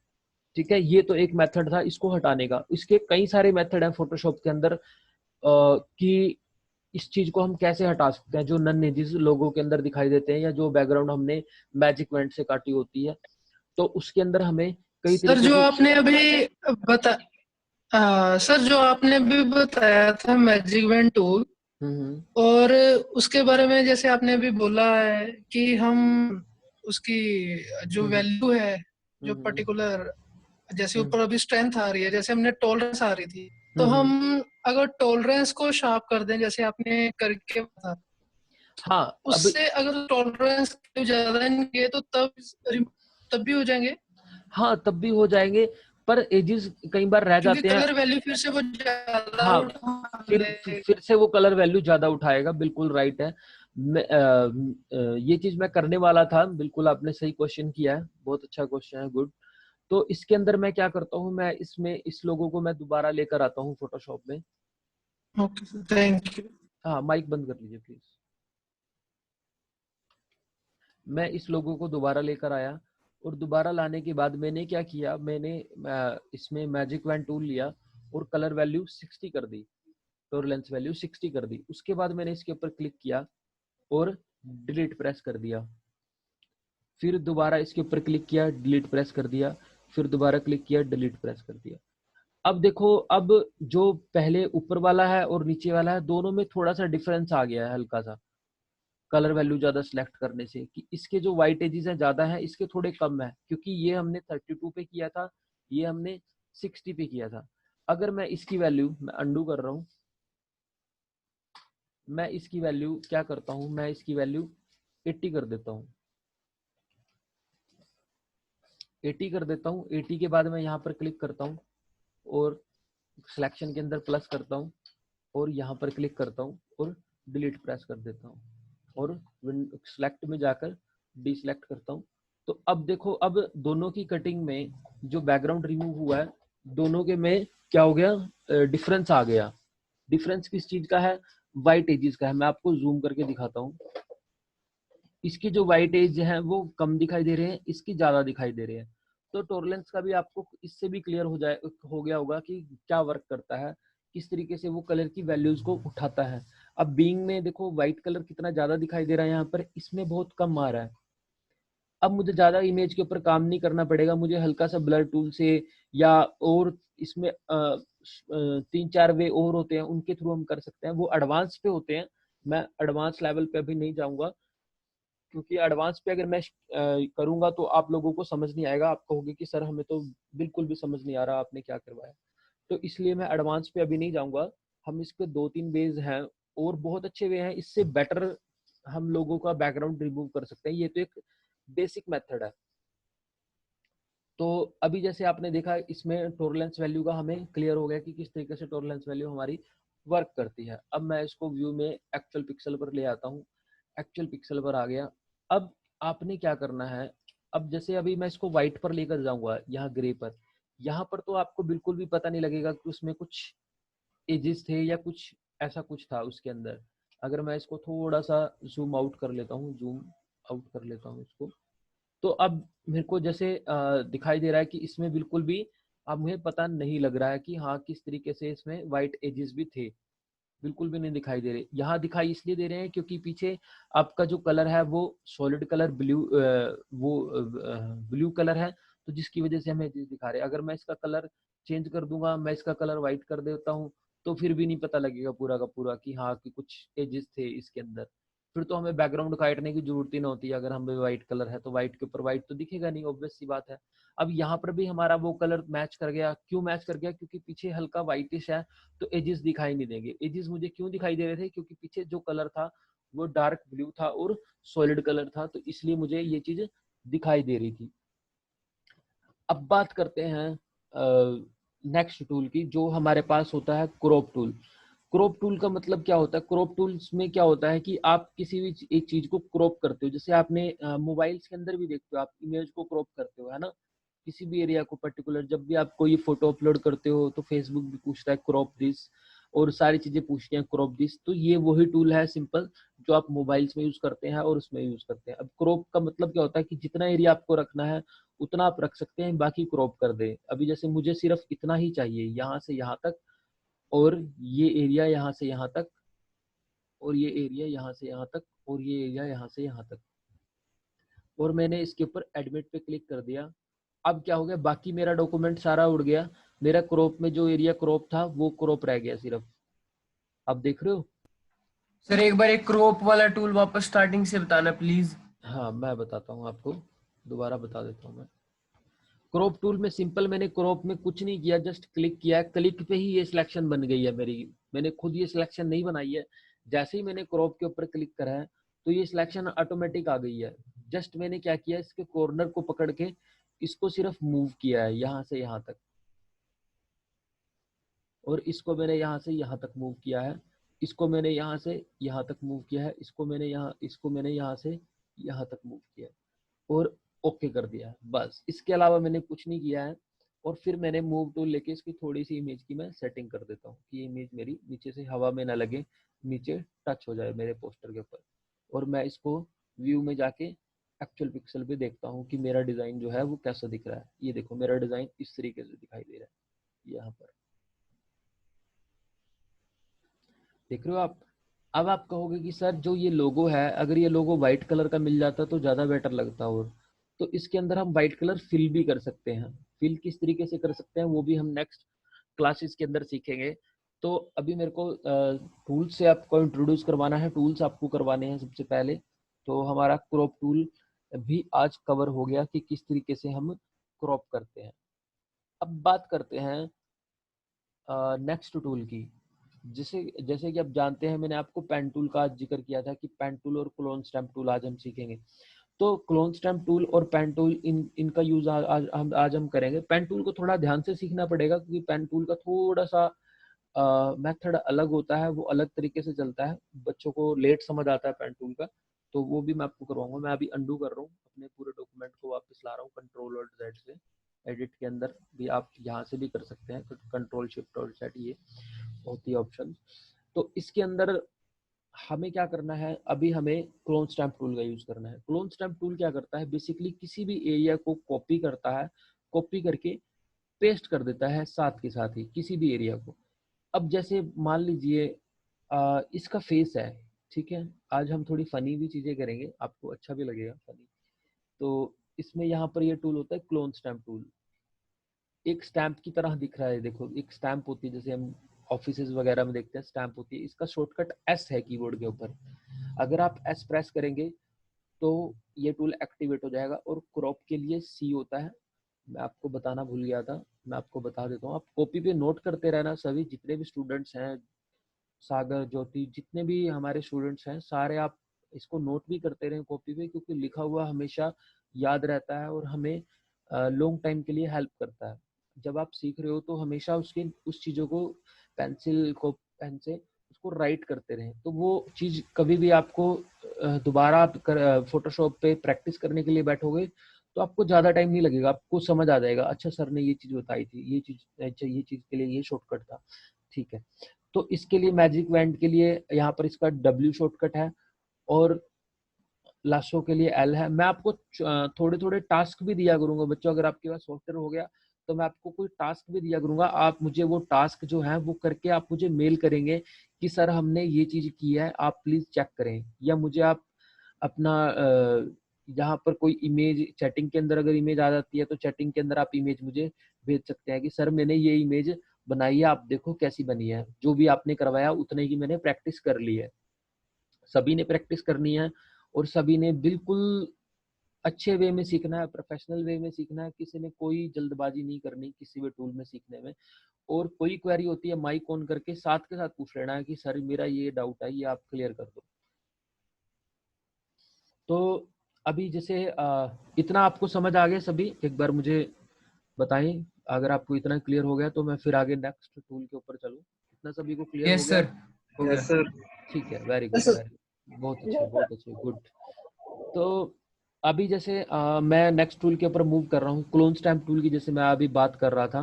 ठीक है, ये तो एक मेथड था इसको हटाने का। इसके कई सारे मेथड हैं फोटोशॉप के अंदर कि इस चीज को हम कैसे हटा सकते हैं जो नन एजेस लोगो के अंदर दिखाई देते हैं या जो बैकग्राउंड हमने मैजिक वेंट से काटी होती है। तो उसके अंदर हमें कई सर तरीके जो की आपने अभी बता सर जो आपने अभी बताया था मैजिक वेन टूल, और उसके बारे में जैसे आपने अभी बोला है कि हम उसकी जो वैल्यू है, जो पर्टिकुलर, जैसे ऊपर अभी स्ट्रेंथ आ रही है, जैसे हमने टॉलरेंस आ रही थी, तो हम अगर टॉलरेंस को शार्प कर दें जैसे आपने करके बता, हाँ अब उससे अगर टॉलरेंस ज्यादा नहीं तो तब भी हो जाएंगे। हाँ तब भी हो जाएंगे, पर एजेस कई बार रह क्योंकि जाते हैं। कलर वैल्यू फिर से वो ज्यादा हाँ उठा फिर से वो कलर वैल्यू ज्यादा उठाएगा, बिल्कुल राइट है। ये चीज मैं करने वाला था, बिल्कुल आपने सही क्वेश्चन किया है, बहुत अच्छा क्वेश्चन है, गुड। तो इसके अंदर मैं क्या करता हूँ, मैं इसमें इस लोगों को मैं दोबारा लेकर आता हूँ फोटोशॉप में। Okay thank you. हाँ माइक बंद कर लीजिए प्लीज। मैं इस लोगों को दोबारा लेकर आया और दोबारा लाने के बाद मैंने क्या किया, मैंने इसमें मैजिक वैन टूल लिया और कलर वैल्यू 60 कर दी, टॉलरेंस वैल्यू 60 कर दी। उसके बाद मैंने इसके ऊपर क्लिक किया और डिलीट प्रेस कर दिया। फिर दोबारा इसके ऊपर क्लिक किया, डिलीट प्रेस कर दिया। फिर दोबारा क्लिक किया, डिलीट प्रेस कर दिया। अब देखो अब जो पहले ऊपर वाला है और नीचे वाला है दोनों में थोड़ा सा डिफरेंस आ गया है हल्का सा, कलर वैल्यू ज्यादा सिलेक्ट करने से, कि इसके जो व्हाइट एजेस हैं ज्यादा है, इसके थोड़े कम है, क्योंकि ये हमने 32 पे किया था, ये हमने 60 पे किया था। अगर मैं इसकी वैल्यू, मैं अंडू कर रहा हूं, मैं इसकी वैल्यू क्या करता हूं, मैं इसकी वैल्यू 80 कर देता हूं। 80 कर देता हूं। 80 के बाद मैं यहाँ पर क्लिक करता हूँ और सिलेक्शन के अंदर प्लस करता हूँ और यहाँ पर क्लिक करता हूँ और डिलीट प्रेस कर देता हूँ और सिलेक्ट में जाकर डिसेलेक्ट करता हूँ। तो अब देखो अब दोनों की कटिंग में जो बैकग्राउंड रिमूव हुआ है दोनों के में क्या हो गया, डिफरेंस आ गया। डिफरेंस किस चीज का है? वाइट एजेस का है। मैं आपको जूम करके दिखाता हूँ। इसकी जो वाइट एज है वो कम दिखाई दे रहे हैं, इसकी ज्यादा दिखाई दे रहे हैं। तो टॉलरेंस का भी आपको इससे भी क्लियर हो गया होगा कि क्या वर्क करता है, किस तरीके से वो कलर की वैल्यूज को उठाता है। अब बीइंग में देखो व्हाइट कलर कितना ज्यादा दिखाई दे रहा है यहाँ पर, इसमें बहुत कम आ रहा है। अब मुझे ज्यादा इमेज के ऊपर काम नहीं करना पड़ेगा, मुझे हल्का सा ब्लर टूल से या और इसमें 3-4 वे और होते हैं, उनके थ्रू हम कर सकते हैं। वो एडवांस पे होते हैं, मैं एडवांस लेवल पे अभी नहीं जाऊंगा, क्योंकि एडवांस पे अगर मैं करूंगा तो आप लोगों को समझ नहीं आएगा। आप कहोगे कि सर हमें तो बिल्कुल भी समझ नहीं आ रहा आपने क्या करवाया। तो इसलिए मैं एडवांस पे अभी नहीं जाऊंगा। हम इसके 2-3 वेज हैं और बहुत अच्छे वे हैं, इससे बेटर हम लोगों का बैकग्राउंड रिमूव कर सकते हैं। ये तो एक बेसिक मेथड है। तो अभी जैसे आपने देखा इसमें टॉलरेंस वैल्यू का हमें क्लियर हो गया कि किस तरीके से टॉलरेंस वैल्यू हमारी वर्क करती है। अब मैं इसको व्यू में एक्चुअल पिक्सल पर ले आता हूँ। एक्चुअल पिक्सल पर आ गया। अब आपने क्या करना है, अब जैसे अभी मैं इसको व्हाइट पर लेकर जाऊंगा, यहाँ ग्रे पर, यहाँ पर तो आपको बिल्कुल भी पता नहीं लगेगा कि उसमें कुछ एजेस थे या कुछ ऐसा कुछ था उसके अंदर। अगर मैं इसको थोड़ा सा जूम आउट कर लेता हूँ, जूम आउट कर लेता हूँ इसको, तो अब मेरे को जैसे दिखाई दे रहा है कि इसमें बिल्कुल भी अब मुझे पता नहीं लग रहा है कि हाँ किस तरीके से इसमें वाइट एजेस भी थे, बिल्कुल भी नहीं दिखाई दे रहे। यहाँ दिखाई इसलिए दे रहे हैं क्योंकि पीछे आपका जो कलर है वो सॉलिड कलर ब्लू कलर है, तो जिसकी वजह से हमें एजेस दिखा रहे हैं। अगर मैं इसका कलर चेंज कर दूंगा, मैं इसका कलर व्हाइट कर देता हूँ, तो फिर भी नहीं पता लगेगा पूरा का पूरा कि हाँ कि कुछ एजेस थे इसके अंदर। फिर तो हमें बैकग्राउंड काटने की जरूरत ही ना होती है। अगर हमें व्हाइट कलर है तो व्हाइट के ऊपर व्हाइट तो दिखेगा नहीं, ऑब्वियस सी बात है। अब यहाँ पर भी हमारा वो कलर मैच कर गया। क्यों मैच कर गया? क्योंकि पीछे हल्का व्हाइटिश है, तो एजेस दिखाई नहीं देंगे। एजेस मुझे क्यों दिखाई दे रहे थे? क्योंकि पीछे जो कलर था वो डार्क ब्लू था और सॉलिड कलर था, तो इसलिए मुझे ये चीज दिखाई दे रही थी। अब बात करते हैं नेक्स्ट टूल की, जो हमारे पास होता है क्रॉप टूल। क्रॉप टूल का मतलब क्या होता है? क्रॉप टूल्स में क्या होता है कि आप किसी भी एक चीज को क्रॉप करते हो। जैसे आपने मोबाइल्स के अंदर भी देखते हो, आप इमेज को क्रॉप करते हो, है ना, किसी भी एरिया को पर्टिकुलर। जब भी आप कोई फोटो अपलोड करते हो तो फेसबुक भी पूछता है क्रॉप दिस, और सारी चीजें पूछती हैं क्रॉप दिस। तो ये वही टूल है सिंपल, जो आप मोबाइल्स में यूज करते हैं और उसमें यूज करते हैं। अब क्रॉप का मतलब क्या होता है कि जितना एरिया आपको रखना है उतना आप रख सकते हैं, बाकी क्रॉप कर दे। अभी जैसे मुझे सिर्फ इतना ही चाहिए, यहाँ से यहाँ तक, और ये एरिया यहाँ से यहाँ तक, और ये एरिया यहाँ से यहाँ तक, और ये एरिया यहाँ से यहाँ तक, और मैंने इसके ऊपर एडमिट पे क्लिक कर दिया। अब क्या हो गया, बाकी मेरा डॉक्यूमेंट सारा उड़ गया। मेरा क्रॉप में जो एरिया क्रॉप था वो क्रॉप रह गया सिर्फ। आप देख रहे हो? सर एक बार एक क्रॉप वाला टूल वापस स्टार्टिंग से बताना प्लीज। हाँ मैं बताता हूँ आपको, दोबारा बता देता हूँ मैं। क्रॉप टूल में सिंपल मैंने क्रॉप में कुछ नहीं किया, जस्ट क्लिक किया, क्लिक पे ही ये सिलेक्शन बन गई है मेरी। मैंने खुद ये सिलेक्शन नहीं बनाई है। जैसे ही मैंने क्रॉप के ऊपर क्लिक करा है तो ये सिलेक्शन ऑटोमेटिक आ गई है। जस्ट मैंने क्या किया, इसके कॉर्नर को पकड़ के इसको सिर्फ मूव किया है यहाँ से यहाँ तक, और इसको मैंने यहाँ से यहाँ तक मूव किया है, इसको मैंने यहाँ से यहाँ तक मूव किया है, इसको मैंने यहाँ से यहाँ तक मूव किया है, और ओके कर दिया है। बस इसके अलावा मैंने कुछ नहीं किया है। और फिर मैंने मूव टूल लेके इसकी थोड़ी सी इमेज की मैं सेटिंग कर देता हूँ कि इमेज मेरी नीचे से हवा में ना लगे, नीचे टच हो जाए मेरे पोस्टर के ऊपर। और मैं इसको व्यू में जाके एक्चुअल पिक्सल पे देखता हूँ कि मेरा डिजाइन जो है वो कैसा दिख रहा है। ये देखो मेरा डिजाइन इस तरीके से दिखाई दे रहा है यहाँ पर, देख रहे हो आप? अब आप कहोगे कि सर जो ये लोगो है, अगर ये लोगो व्हाइट कलर का मिल जाता तो ज्यादा बेटर लगता। और तो इसके अंदर हम व्हाइट कलर फिल भी कर सकते हैं। फिल किस तरीके से कर सकते हैं वो भी हम नेक्स्ट क्लासेस के अंदर सीखेंगे। तो अभी मेरे को टूल्स से आपको इंट्रोड्यूस करवाना है, टूल्स आपको करवाने हैं सबसे पहले। तो हमारा क्रॉप टूल भी आज कवर हो गया कि किस तरीके से हम क्रॉप करते हैं। अब बात करते हैं नेक्स्ट टूल की। जैसे जैसे कि आप जानते हैं, मैंने आपको पेन टूल का जिक्र किया था कि पेन टूल और क्लोन स्टैम्प टूल आज हम सीखेंगे। तो क्लोन स्टैम्प टूल और पेन टूल इनका यूज आज हम करेंगे। पेन टूल को थोड़ा ध्यान से सीखना पड़ेगा, क्योंकि पेन टूल का थोड़ा सा मेथड अलग होता है, वो अलग तरीके से चलता है, बच्चों को लेट समझ आता है पेन टूल का। तो वो भी मैं आपको करवाऊंगा। मैं अभी अंडू कर रहा हूँ, अपने पूरे डॉक्यूमेंट को वापस ला रहा हूँ कंट्रोल और जेड से, एडिट के अंदर भी आप यहाँ से भी कर सकते हैं, तो कंट्रोल शिफ्ट और सेट ये होती है ऑप्शन। तो इसके अंदर हमें क्या करना है, अभी हमें क्लोन स्टैम्प टूल का यूज करना है। क्लोन स्टैम्प टूल क्या करता है, बेसिकली किसी भी एरिया को कॉपी करता है, कॉपी करके पेस्ट कर देता है साथ के साथ ही किसी भी एरिया को। अब जैसे मान लीजिए इसका फेस है, ठीक है, आज हम थोड़ी फनी भी चीजें करेंगे, आपको अच्छा भी लगेगा फनी। तो इसमें यहाँ पर ये टूल होता है क्लोन स्टैम्प टूल, एक स्टैम्प की तरह दिख रहा है, देखो एक स्टैम्प होती है जैसे हम ऑफिसेज वगैरह में देखते हैं स्टैम्प होती है, इसका शॉर्टकट एस है कीबोर्ड के ऊपर। अगर आप एस प्रेस करेंगे तो ये टूल एक्टिवेट हो जाएगा, और क्रॉप के लिए सी होता है, मैं आपको बताना भूल गया था, मैं आपको बता देता हूँ। आप कॉपी पे नोट करते रहना, सभी जितने भी स्टूडेंट्स हैं, सागर, ज्योति, जितने भी हमारे स्टूडेंट्स हैं सारे आप इसको नोट भी करते रहें कॉपी पे, क्योंकि लिखा हुआ हमेशा याद रहता है और हमें लॉन्ग टाइम के लिए हेल्प करता है। जब आप सीख रहे हो तो हमेशा उस चीज़ों को पेन से उसको राइट करते रहें, तो वो चीज़ कभी भी आपको दोबारा आप फोटोशॉप पे प्रैक्टिस करने के लिए बैठोगे तो आपको ज़्यादा टाइम नहीं लगेगा, आपको समझ आ जाएगा, अच्छा सर ने ये चीज़ बताई थी, ये चीज़, अच्छा ये चीज़ के लिए ये शॉर्टकट था, ठीक है। तो इसके लिए मैजिक वैंड के लिए यहाँ पर इसका W शॉर्टकट है, और लाशो के लिए L है। मैं आपको थोड़े थोड़े टास्क भी दिया करूंगा बच्चों, अगर आपके पास सॉफ्टवेयर हो गया तो मैं आपको कोई टास्क भी दिया करूंगा, आप मुझे वो टास्क जो है वो करके आप मुझे मेल करेंगे कि सर हमने ये चीज की है, आप प्लीज चेक करें। या मुझे आप अपना यहाँ पर कोई इमेज चैटिंग के अंदर अगर इमेज आ जाती है तो चैटिंग के अंदर आप इमेज मुझे भेज सकते हैं कि सर मैंने ये इमेज बनाई है, आप देखो कैसी बनी है। जो भी आपने करवाया उतने की मैंने प्रैक्टिस कर ली है, सभी ने प्रैक्टिस करनी है और सभी ने बिल्कुल अच्छे वे में सीखना है, प्रोफेशनल वे में सीखना है, किसी ने कोई जल्दबाजी नहीं करनी किसी भी टूल में सीखने में। और कोई क्वेरी होती है माइक ऑन करके साथ के साथ पूछ लेना है कि सर मेरा ये डाउट है, ये आप क्लियर कर दो। तो अभी जैसे इतना आपको समझ आ गया सभी, एक बार मुझे बताएं अगर आपको इतना क्लियर हो गया तो मैं फिर आगे नेक्स्ट टूल के ऊपर चलूं। इतना सभी को क्लियर यस सर, हो गया। सर। ठीक है, वेरी गुड, बहुत अच्छे, गुड। तो अभी जैसे मैं नेक्स्ट टूल के ऊपर मूव कर रहा हूँ, क्लोन स्टैम्प टूल की जैसे मैं अभी बात कर रहा था।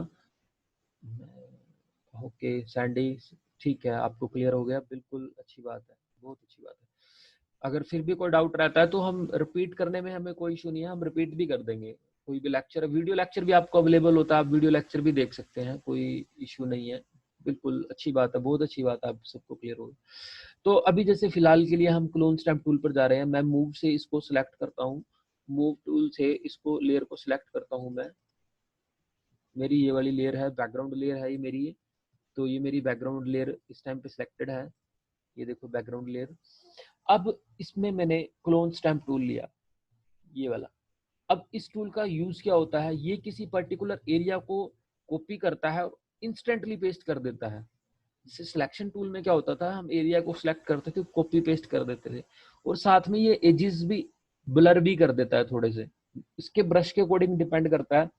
ओके सैंडी, ठीक है, आपको क्लियर हो गया, बिल्कुल अच्छी बात है, बहुत अच्छी बात है। अगर फिर भी कोई डाउट रहता है तो हम रिपीट करने में हमें कोई इशू नहीं है, हम रिपीट भी कर देंगे। कोई भी लेक्चर, वीडियो लेक्चर भी आपको अवेलेबल होता है, आप वीडियो लेक्चर भी देख सकते हैं, कोई इशू नहीं है, बिल्कुल अच्छी बात है, बहुत अच्छी बात है, आप सबको क्लियर हो। तो अभी जैसे फिलहाल के लिए हम क्लोन स्टैम्प टूल पर जा रहे हैं। मैं मूव से इसको सिलेक्ट करता हूँ, मूव टूल से इसको लेयर को सिलेक्ट करता हूँ मैं। मेरी ये वाली लेयर है, बैकग्राउंड लेयर है ये मेरी, तो ये मेरी बैकग्राउंड लेयर इस टाइम पे सिलेक्टेड है, ये देखो बैकग्राउंड लेयर। अब इसमें मैंने क्लोन स्टैम्प टूल लिया, ये वाला। अब इस टूल का यूज क्या होता है, ये किसी पर्टिकुलर एरिया को कॉपी करता है और इंस्टेंटली पेस्ट कर देता है। जैसे सिलेक्शन टूल में क्या होता था, हम एरिया को सिलेक्ट करते थे, कॉपी पेस्ट कर देते थे, और साथ में ये एजेस भी ब्लर भी कर देता है थोड़े से। इसके ब्रश के अकॉर्डिंग डिपेंड करता है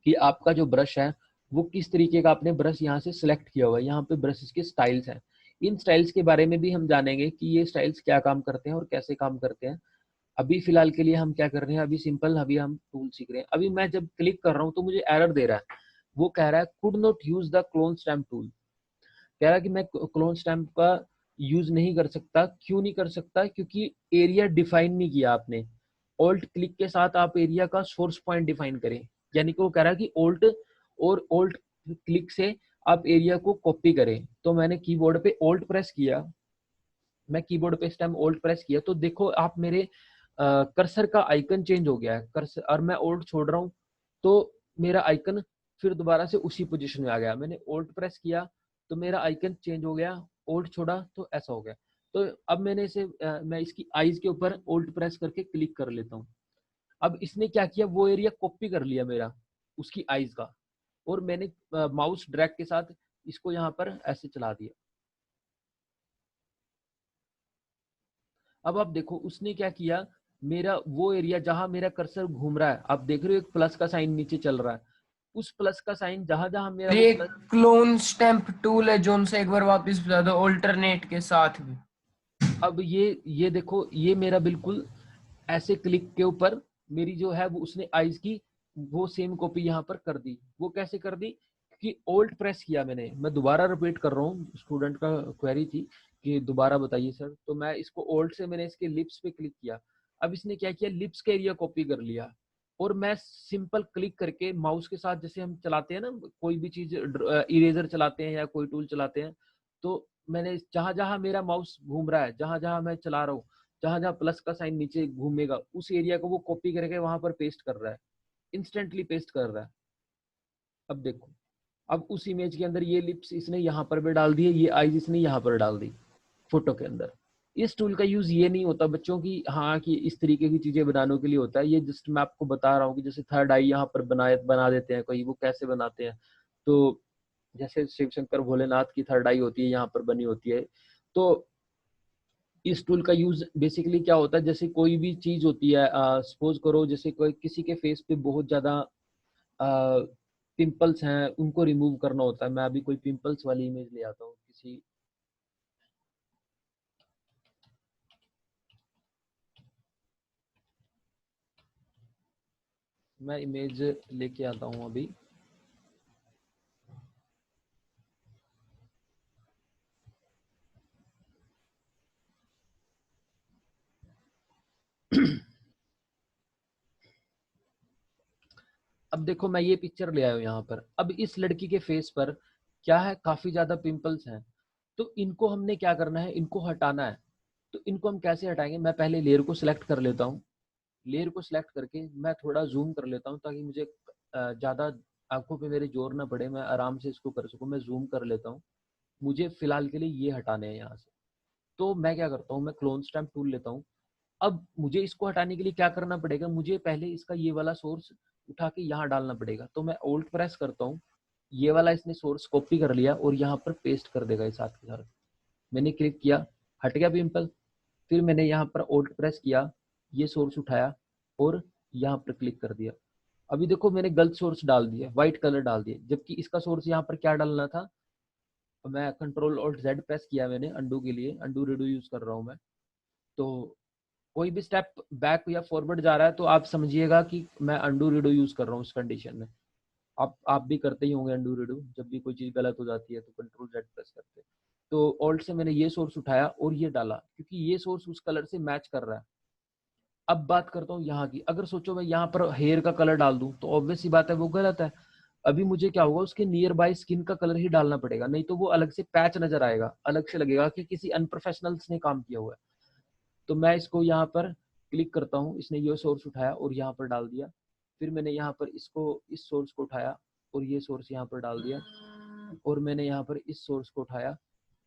कि आपका जो ब्रश है वो किस तरीके का आपने ब्रश यहाँ से सिलेक्ट किया हुआ है। यहाँ पे ब्रशेस के स्टाइल्स हैं, इन स्टाइल्स के बारे में भी हम जानेंगे कि ये स्टाइल्स क्या काम करते हैं और कैसे काम करते हैं। अभी फिलहाल के लिए हम क्या कर रहे हैं, अभी सिंपल अभी हम टूल सीख रहे हैं। अभी मैं जब क्लिक कर रहा हूँ तो मुझे एरर दे रहा है, वो कह रहा है could not use the clone stamp tool, कह रहा है कि मैं क्लोन स्टैम्प का यूज नहीं कर सकता। क्यों नहीं कर सकता, क्योंकि एरिया डिफाइन नहीं किया आपने। ऑल्ट क्लिक के साथ आप एरिया का सोर्स पॉइंट डिफाइन करें, यानी कि वो कह रहा है कि ऑल्ट और ऑल्ट क्लिक से आप एरिया को कॉपी करें। तो मैंने कीबोर्ड पे ऑल्ट प्रेस किया, मैं कीबोर्ड पे इस टाइम ऑल्ट प्रेस किया तो देखो आप मेरे कर्सर का आइकन चेंज हो गया है, कर्सर, और मैं ऑल्ट छोड़ रहा हूँ तो मेरा आइकन फिर दोबारा से उसी पोजीशन में आ गया। मैंने ऑल्ट प्रेस किया तो मेरा आइकन चेंज हो गया, ऑल्ट छोड़ा तो ऐसा हो गया। तो अब मैंने इसे मैं इसकी आईज के ऊपर ऑल्ट प्रेस करके क्लिक कर लेता हूँ। अब इसने क्या किया, वो एरिया कॉपी कर लिया मेरा उसकी आईज का, और मैंने माउस ड्रैग के साथ इसको यहाँ पर ऐसे चला दिया। अब आप देखो उसने क्या किया, मेरा वो एरिया जहां मेरा कर्सर घूम रहा है, आप देख रहे हो एक प्लस का साइन नीचे चल रहा है, उस प्लस का साइन जहां जहां मेरा ये क्लोन स्टैम्प टूल है जोन से एक बार वापस बता दो, ऑल्टरनेट के साथ भी। अब ये देखो, ये मेरा बिल्कुल ऐसे क्लिक के ऊपर मेरी जो है वो उसने आईज की वो सेम कॉपी यहाँ पर कर दी। वो कैसे कर दी कि ओल्ट प्रेस किया मैंने, मैं दोबारा रिपीट कर रहा हूँ, स्टूडेंट का क्वेरी थी कि दोबारा बताइए सर, तो मैं इसको ओल्ट से मैंने इसके लिप्स पे क्लिक किया। अब इसने क्या किया, लिप्स का एरिया कॉपी कर लिया, और मैं सिंपल क्लिक करके माउस के साथ, जैसे हम चलाते हैं ना कोई भी चीज, इरेजर चलाते हैं या कोई टूल चलाते हैं, तो मैंने जहां जहां मेरा माउस घूम रहा है, जहां जहां मैं चला रहा हूँ, जहां जहां प्लस का साइन नीचे घूमेगा, उस एरिया को वो कॉपी करके वहां पर पेस्ट कर रहा है, इंस्टेंटली पेस्ट कर रहा है। अब देखो, अब उस इमेज के अंदर ये लिप्स इसने यहाँ पर भी डाल दिए, ये आईज इसने यहाँ पर डाल दी फोटो के अंदर। इस टूल का यूज ये नहीं होता बच्चों की, हाँ कि इस तरीके की चीजें बनाने के लिए होता है, ये जस्ट मैं आपको बता रहा हूँ कि जैसे थर्ड आई यहाँ पर बना देते हैं कोई, वो कैसे बनाते हैं। तो जैसे शिव शंकर भोलेनाथ की थर्ड आई होती है, यहाँ पर बनी होती है। तो इस टूल का यूज बेसिकली क्या होता है, जैसे कोई भी चीज होती है, सपोज करो जैसे कोई किसी के फेस पे बहुत ज्यादा पिंपल्स हैं, उनको रिमूव करना होता है। मैं अभी कोई पिंपल्स वाली इमेज ले आता हूँ किसी, मैं इमेज लेके आता हूँ अभी। अब देखो मैं ये पिक्चर ले आया हूँ यहाँ पर। अब इस लड़की के फेस पर क्या है, काफी ज्यादा पिंपल्स हैं, तो इनको हमने क्या करना है, इनको हटाना है। तो इनको हम कैसे हटाएंगे, मैं पहले लेयर को सिलेक्ट कर लेता हूँ। लेयर को सिलेक्ट करके मैं थोड़ा जूम कर लेता हूँ, ताकि मुझे ज्यादा आंखों पे मेरे जोर ना पड़े, मैं आराम से इसको कर सकूँ। मैं जूम कर लेता हूँ, मुझे फिलहाल के लिए ये हटाने हैं यहाँ से। तो मैं क्या करता हूँ, मैं क्लोन स्टैम्प टूल लेता हूँ। अब मुझे इसको हटाने के लिए क्या करना पड़ेगा, मुझे पहले इसका ये वाला सोर्स उठा के यहाँ डालना पड़ेगा। तो मैं ओल्ट प्रेस करता हूँ, ये वाला इसने सोर्स कॉपी कर लिया और यहाँ पर पेस्ट कर देगा इस हाथ के साथ। मैंने क्लिक किया, हट गया पिंपल। फिर मैंने यहाँ पर ओल्ट प्रेस किया, ये सोर्स उठाया और यहाँ पर क्लिक कर दिया। अभी देखो मैंने गलत सोर्स डाल दिया, व्हाइट कलर डाल दिया, जबकि इसका सोर्स यहाँ पर क्या डालना था। मैं कंट्रोल ऑल्ट जेड प्रेस किया मैंने अंडू के लिए, अंडू रेडू यूज कर रहा हूँ मैं। तो कोई भी स्टेप बैक या फॉरवर्ड जा रहा है तो आप समझिएगा कि मैं अंडू रीडो यूज कर रहा हूँ इस कंडीशन में। आप भी करते ही होंगे अंडू रीडो, जब भी कोई चीज गलत हो जाती है तो कंट्रोल जेड प्रेस करते हैं। तो ऑल्ट से मैंने ये सोर्स उठाया और ये डाला, क्योंकि ये सोर्स उस कलर से मैच कर रहा है। अब बात करता हूँ यहाँ की। अगर सोचो मैं यहाँ पर हेयर का कलर डाल दूं तो ऑब्वियस सी बात है वो गलत है। अभी मुझे क्या होगा, उसके नियर बाय स्किन का कलर ही डालना पड़ेगा, नहीं तो वो अलग से पैच नजर आएगा, अलग से लगेगा कि किसी अनप्रोफेशनल्स ने काम किया हुआ है। तो मैं इसको यहाँ पर क्लिक करता हूँ, इसने ये सोर्स उठाया और यहाँ पर डाल दिया। फिर मैंने यहाँ पर इसको, इस सोर्स को उठाया और ये सोर्स यहाँ पर डाल दिया, और मैंने यहाँ पर इस सोर्स को उठाया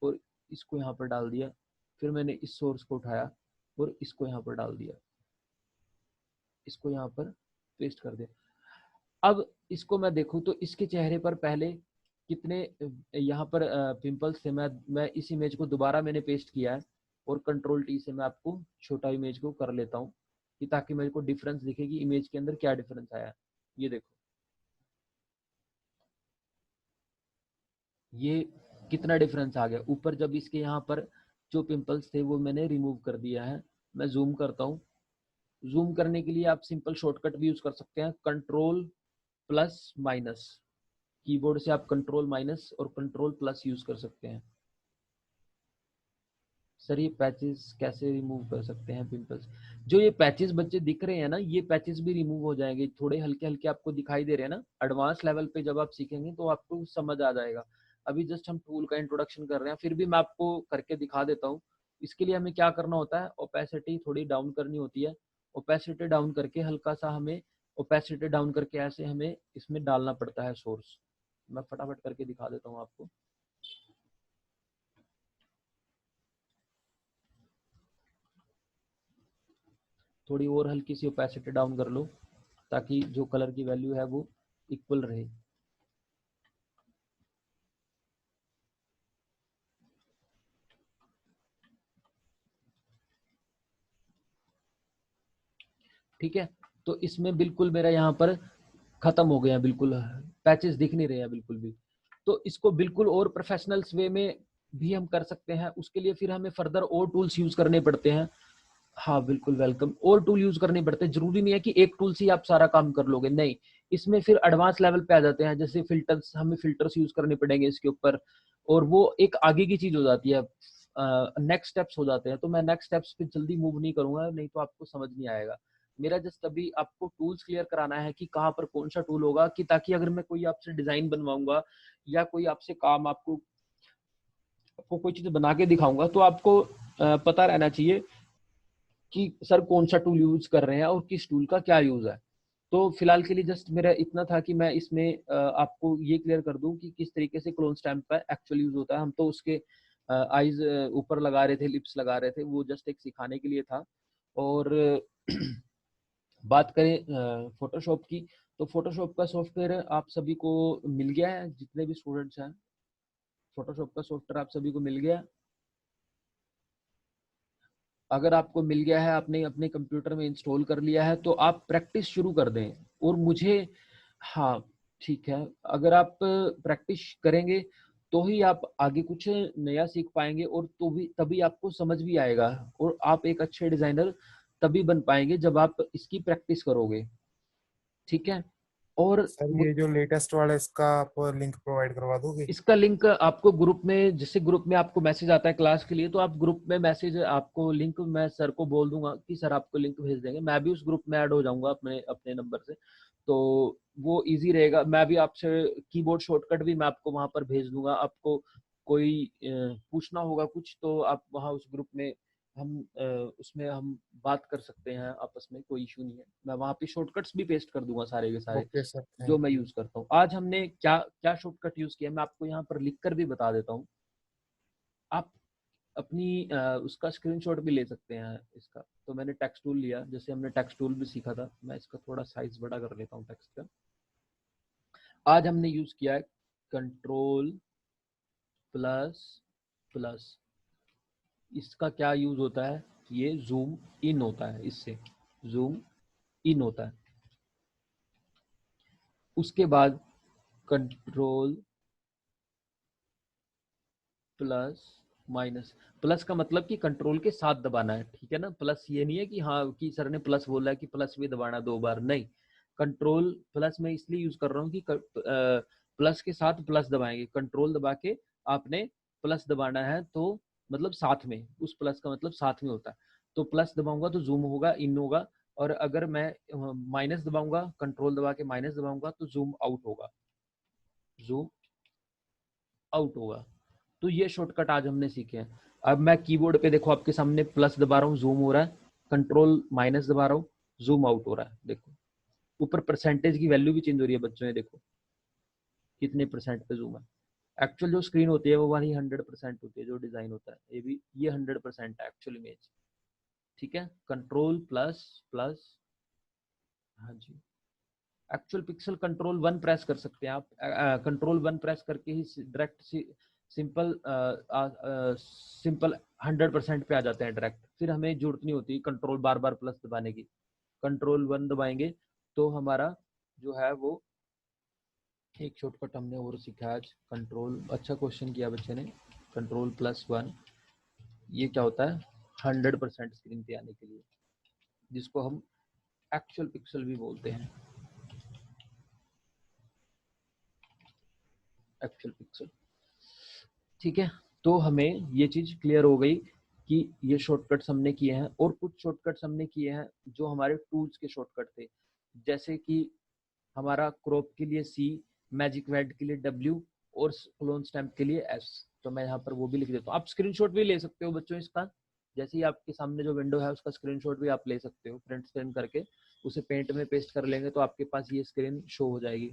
और इसको यहाँ पर डाल दिया। फिर मैंने इस सोर्स को उठाया और इसको यहाँ पर डाल दिया, इसको यहाँ पर पेस्ट कर दिया। अब इसको मैं देखूँ तो इसके चेहरे पर पहले कितने यहाँ पर पिंपल्स थे। मैं इस इमेज को दोबारा मैंने पेस्ट किया है और कंट्रोल टी से मैं आपको छोटा इमेज को कर लेता हूँ, कि ताकि मेरे को डिफरेंस दिखे कि इमेज के अंदर क्या डिफरेंस आया है। ये देखो, ये कितना डिफरेंस आ गया। ऊपर जब इसके यहाँ पर जो पिंपल्स थे वो मैंने रिमूव कर दिया है। मैं जूम करता हूँ। जूम करने के लिए आप सिंपल शॉर्टकट भी यूज कर सकते हैं, कंट्रोल प्लस माइनस। कीबोर्ड से आप कंट्रोल माइनस और कंट्रोल प्लस यूज कर सकते हैं। सर ये पैचेस कैसे रिमूव कर सकते हैं पिंपल्स? जो ये पैचेस बच्चे दिख रहे हैं ना, ये पैचेस भी रिमूव हो जाएंगे। थोड़े हल्के हल्के आपको दिखाई दे रहे हैं ना, एडवांस लेवल पे जब आप सीखेंगे तो आपको समझ आ जाएगा। अभी जस्ट हम टूल का इंट्रोडक्शन कर रहे हैं, फिर भी मैं आपको करके दिखा देता हूँ। इसके लिए हमें क्या करना होता है, ओपेसिटी थोड़ी डाउन करनी होती है। ओपेसिटी डाउन करके हल्का सा हमें, ओपेसिटी डाउन करके ऐसे हमें इसमें डालना पड़ता है सोर्स। मैं फटाफट करके दिखा देता हूँ आपको। थोड़ी और हल्की सी ओपेसिटी डाउन कर लो, ताकि जो कलर की वैल्यू है वो इक्वल रहे। ठीक है, तो इसमें बिल्कुल मेरा यहाँ पर खत्म हो गया, बिल्कुल पैचेस दिख नहीं रहे हैं बिल्कुल भी। तो इसको बिल्कुल और प्रोफेशनल्स वे में भी हम कर सकते हैं। उसके लिए फिर हमें फर्दर और टूल्स यूज करने पड़ते हैं। हाँ बिल्कुल वेलकम। और टूल यूज करने पड़ते हैं, जरूरी नहीं है कि एक टूल से ही आप सारा काम कर लोगे, नहीं, इसमें फिर एडवांस लेवल पे आ जाते हैं, जैसे फिल्टर्स, हमें फिल्टर्स यूज करने पड़ेंगे इसके ऊपर, और वो एक आगे की चीज हो जाती है, नेक्स्ट स्टेप्स हो जाते हैं। तो मैं नेक्स्ट स्टेप्स पे जल्दी मूव नहीं करूंगा, नहीं तो आपको समझ नहीं आएगा। मेरा जस्ट अभी आपको टूल्स क्लियर कराना है कि कहाँ पर कौन सा टूल होगा, कि ताकि अगर मैं कोई आपसे डिजाइन बनवाऊंगा या कोई आपसे काम आपको कोई चीज बना के दिखाऊंगा, तो आपको पता रहना चाहिए कि सर कौन सा टूल यूज कर रहे हैं और किस टूल का क्या यूज है। तो फिलहाल के लिए जस्ट मेरा इतना था कि मैं इसमें आपको ये क्लियर कर दूं कि किस तरीके से क्लोन स्टैम्प का एक्चुअल यूज होता है। हम तो उसके आईज ऊपर लगा रहे थे, लिप्स लगा रहे थे, वो जस्ट एक सिखाने के लिए था। और बात करें फोटोशॉप की, तो फोटोशॉप का सॉफ्टवेयर आप सभी को मिल गया है, जितने भी स्टूडेंट्स हैं, फोटोशॉप का सॉफ्टवेयर आप सभी को मिल गया है। अगर आपको मिल गया है, आपने अपने कंप्यूटर में इंस्टॉल कर लिया है, तो आप प्रैक्टिस शुरू कर दें। और मुझे, हाँ ठीक है, अगर आप प्रैक्टिस करेंगे तो ही आप आगे कुछ नया सीख पाएंगे, और तो भी तभी आपको समझ भी आएगा, और आप एक अच्छे डिजाइनर तभी बन पाएंगे जब आप इसकी प्रैक्टिस करोगे, ठीक है। और सर ये जो लेटेस्ट वाला इसका आप लिंक प्रोवाइड करवा दोगे? इसका लिंक आपको ग्रुप में, जिससे ग्रुप में आपको मैसेज आता है क्लास के लिए, तो आप ग्रुप में मैसेज, आपको लिंक, मैं सर को बोल दूंगा कि सर आपको लिंक भेज देंगे, मैं भी उस ग्रुप में ऐड हो जाऊंगा अपने अपने नंबर से, तो वो इजी रहेगा। मैं भी आपसे कीबोर्ड शॉर्टकट भी मैं आपको वहां पर भेज दूंगा। आपको कोई पूछना होगा कुछ, तो आप वहाँ उस ग्रुप में, हम उसमें हम बात कर सकते हैं आपस में, कोई इशू नहीं है। मैं वहाँ पे शॉर्टकट्स भी पेस्ट कर दूंगा सारे के सारे ओके सर, जो थैंक मैं यू। यूज करता हूँ। आज हमने क्या क्या शॉर्टकट यूज किया, मैं आपको यहाँ पर लिखकर भी बता देता हूँ। आप अपनी उसका स्क्रीनशॉट भी ले सकते हैं इसका। तो मैंने टेक्स्ट टूल लिया, जैसे हमने टेक्स्ट टूल भी सीखा था। मैं इसका थोड़ा साइज बड़ा कर लेता हूँ टेक्स्ट का। आज हमने यूज किया है कंट्रोल प्लस प्लस। इसका क्या यूज होता है, ये जूम इन होता है, इससे जूम इन होता है। उसके बाद कंट्रोल प्लस माइनस। प्लस का मतलब कि कंट्रोल के साथ दबाना है, ठीक है ना। प्लस ये नहीं है कि हाँ कि सर ने प्लस बोला है कि प्लस भी दबाना 2 बार, नहीं। कंट्रोल प्लस मैं इसलिए यूज कर रहा हूँ कि प्लस के साथ प्लस दबाएंगे, कंट्रोल दबा के आपने प्लस दबाना है, तो मतलब साथ में, उस प्लस का मतलब साथ में होता है। तो प्लस दबाऊंगा तो जूम होगा, इन होगा, और अगर मैं माइनस दबाऊंगा, कंट्रोल दबा के माइनस दबाऊंगा, तो जूम आउट होगा, जूम आउट होगा। तो ये शॉर्टकट आज हमने सीखे हैं। अब मैं कीबोर्ड पे देखो आपके सामने प्लस दबा रहा हूँ, जूम हो रहा है, कंट्रोल माइनस दबा रहा हूँ, जूम आउट हो रहा है। देखो ऊपर परसेंटेज की वैल्यू भी चेंज हो रही है बच्चों, ये देखो कितने परसेंट पे जूम है। एक्चुअल जो स्क्रीन होती है वो वाली 100% होती है, जो डिजाइन होता है ये भी, ये 100% है एक्चुअल इमेज, ठीक है। कंट्रोल प्लस प्लस, हाँ जी। एक्चुअल पिक्सल कंट्रोल 1 प्रेस कर सकते हैं आप, कंट्रोल 1 प्रेस करके ही डायरेक्ट सिंपल सिंपल 100% पे आ जाते हैं डायरेक्ट। फिर हमें जरूरत नहीं होती कंट्रोल बार बार प्लस दबाने की। कंट्रोल 1 दबाएंगे तो हमारा जो है वो एक शॉर्टकट हमने और सीखा आज। कंट्रोल, अच्छा क्वेश्चन किया बच्चे ने। कंट्रोल प्लस 1, ये क्या होता है, 100% स्क्रीन पे आने के लिए, जिसको हम एक्चुअल पिक्सल भी बोलते हैं, एक्चुअल पिक्सल, ठीक है। तो हमें ये चीज क्लियर हो गई कि ये शॉर्टकट्स हमने किए हैं, और कुछ शॉर्टकट्स हमने किए हैं जो हमारे टूल्स के शॉर्टकट थे, जैसे कि हमारा क्रॉप के लिए C, मैजिक वेड के लिए W, और क्लोन स्टैम्प के लिए S। तो मैं यहाँ पर वो भी लिख देता हूँ। आप स्क्रीनशॉट भी ले सकते हो बच्चों इसका, जैसे ही आपके सामने जो विंडो है उसका स्क्रीनशॉट भी आप ले सकते हो, प्रिंट स्क्रीन करके उसे पेंट में पेस्ट कर लेंगे तो आपके पास ये स्क्रीन शो हो जाएगी।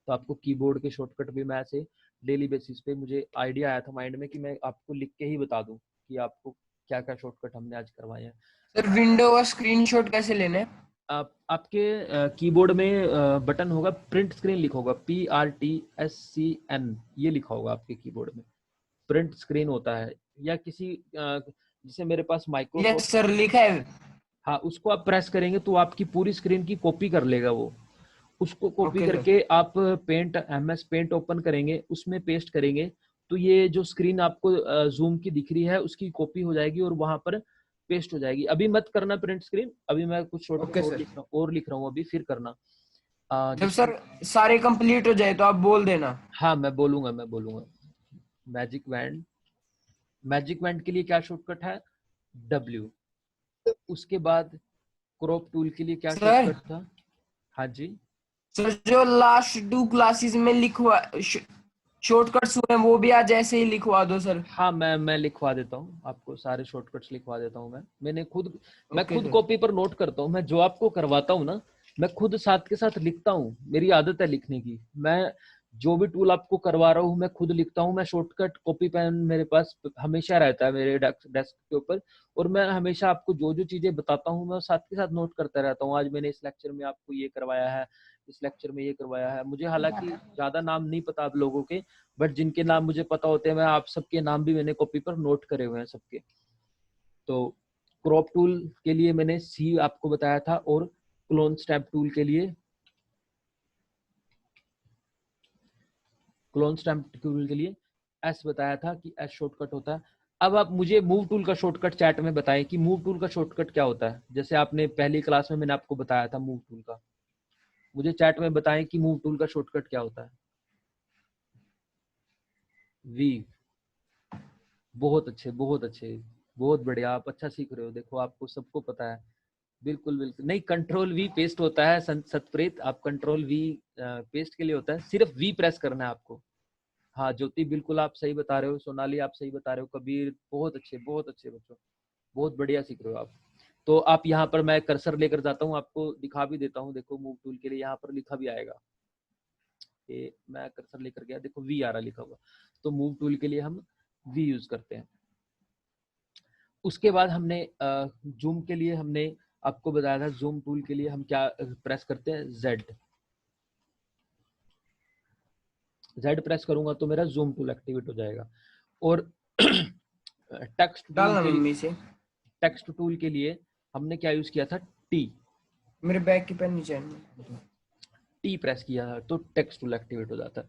तो आपको कीबोर्ड के शॉर्टकट भी मैं ऐसे डेली बेसिस पे, मुझे आइडिया आया था माइंड में कि मैं आपको लिख के ही बता दूं कि आपको क्या क्या शॉर्टकट हमने आज करवाए हैं। सर विंडो का स्क्रीनशॉट कैसे लेना है? आप आपके कीबोर्ड में बटन होगा, प्रिंट स्क्रीन लिखा होगा, PRTSCN, ये लिखा होगा आपके कीबोर्ड में, प्रिंट स्क्रीन होता है। या किसी जैसे मेरे पास यस माइक्रोसॉफ्ट, सर लिखा है। हाँ उसको आप प्रेस करेंगे तो आपकी पूरी स्क्रीन की कॉपी कर लेगा वो। उसको कॉपी ओके सर। करके आप पेंट, MS पेंट ओपन करेंगे, उसमें पेस्ट करेंगे, तो ये जो स्क्रीन आपको जूम की दिख रही है उसकी कॉपी हो जाएगी, और वहां पर पेस्ट हो जाएगी। अभी मत करना प्रिंट स्क्रीन, अभी मैं कुछ शॉर्टकट Okay, और sir. लिख रहा हूँ अभी, फिर करना। जब सर सारे कंप्लीट हो जाए तो आप बोल देना। हाँ मैं बोलूंगा। मैजिक वैंड के लिए क्या शॉर्टकट है? W। उसके बाद क्रॉप टूल के लिए क्या सर शॉर्टकट था? हाँ जी। सर जो लास्ट 2 क्लासेस में लिखवा शॉर्टकट्स हुए हैं वो भी आज ऐसे ही लिखवा दो सर। हाँ मैं लिखवा देता हूँ आपको, सारे शॉर्टकट्स लिखवा देता हूँ मैं Okay, खुद sir. कॉपी पर नोट करता हूँ। मैं जो आपको करवाता हूँ ना, मैं खुद साथ के साथ लिखता हूँ। मेरी आदत है लिखने की। मैं जो भी टूल आपको करवा रहा हूँ मैं खुद लिखता हूँ। मैं शॉर्टकट कॉपी पेन मेरे पास हमेशा रहता है मेरे डेस्क के ऊपर, और मैं हमेशा आपको जो जो चीजें बताता हूँ मैं साथ के साथ नोट करता रहता हूँ। आज मैंने इस लेक्चर में आपको ये करवाया है, इस लेक्चर में ये करवाया है। मुझे हालांकि ज्यादा नाम नहीं पता आप लोगों के, बट जिनके नाम मुझे पता होते हैं मैं आप सबके नाम भी मैंने कॉपी पर नोट करे हुए हैं सबके। तो क्रॉप टूल के लिए मैंने C आपको बताया था, और क्लोन स्टैम्प टूल के लिए S बताया था कि S शॉर्टकट होता है। अब आप मुझे मूव टूल का शॉर्टकट चैट में बताएं कि मूव टूल का शॉर्टकट क्या होता है। जैसे आपने पहली क्लास में मैंने आपको बताया था मूव टूल का, मुझे चैट में बताएं कि मूव टूल का शॉर्टकट क्या होता है। V। बहुत अच्छे, बहुत बढ़िया, आप अच्छा सीख रहे हो। देखो आपको सबको पता है। बिल्कुल नहीं, कंट्रोल V पेस्ट होता है सतप्रीत, आप कंट्रोल V पेस्ट के लिए होता है, सिर्फ V प्रेस करना है आपको। हाँ ज्योति बिल्कुल आप सही बता रहे हो, सोनाली आप सही बता रहे हो, कबीर बहुत अच्छे बच्चों, बहुत बढ़िया सीख रहे हो आप। तो आप यहाँ पर मैं कर्सर लेकर जाता हूँ, आपको दिखा भी देता हूँ। देखो मूव टूल के लिए यहाँ पर लिखा भी आएगा, ये मैं कर्सर लेकर गया, देखो V आ रहा लिखा हुआ। तो मूव टूल के लिए हम V यूज करते हैं। उसके बाद हमने जूम के लिए हमने आपको बताया था, जूम टूल के लिए हम क्या प्रेस करते हैं? Z प्रेस करूंगा तो मेरा जूम टूल एक्टिवेट हो जाएगा। और डालना मम्मी से। टेक्स्ट टूल के लिए हमने क्या यूज किया था? T मेरे बैग की पेन नीचे है। प्रेस किया था तो टेक्स्ट टूल एक्टिवेट हो जाता है।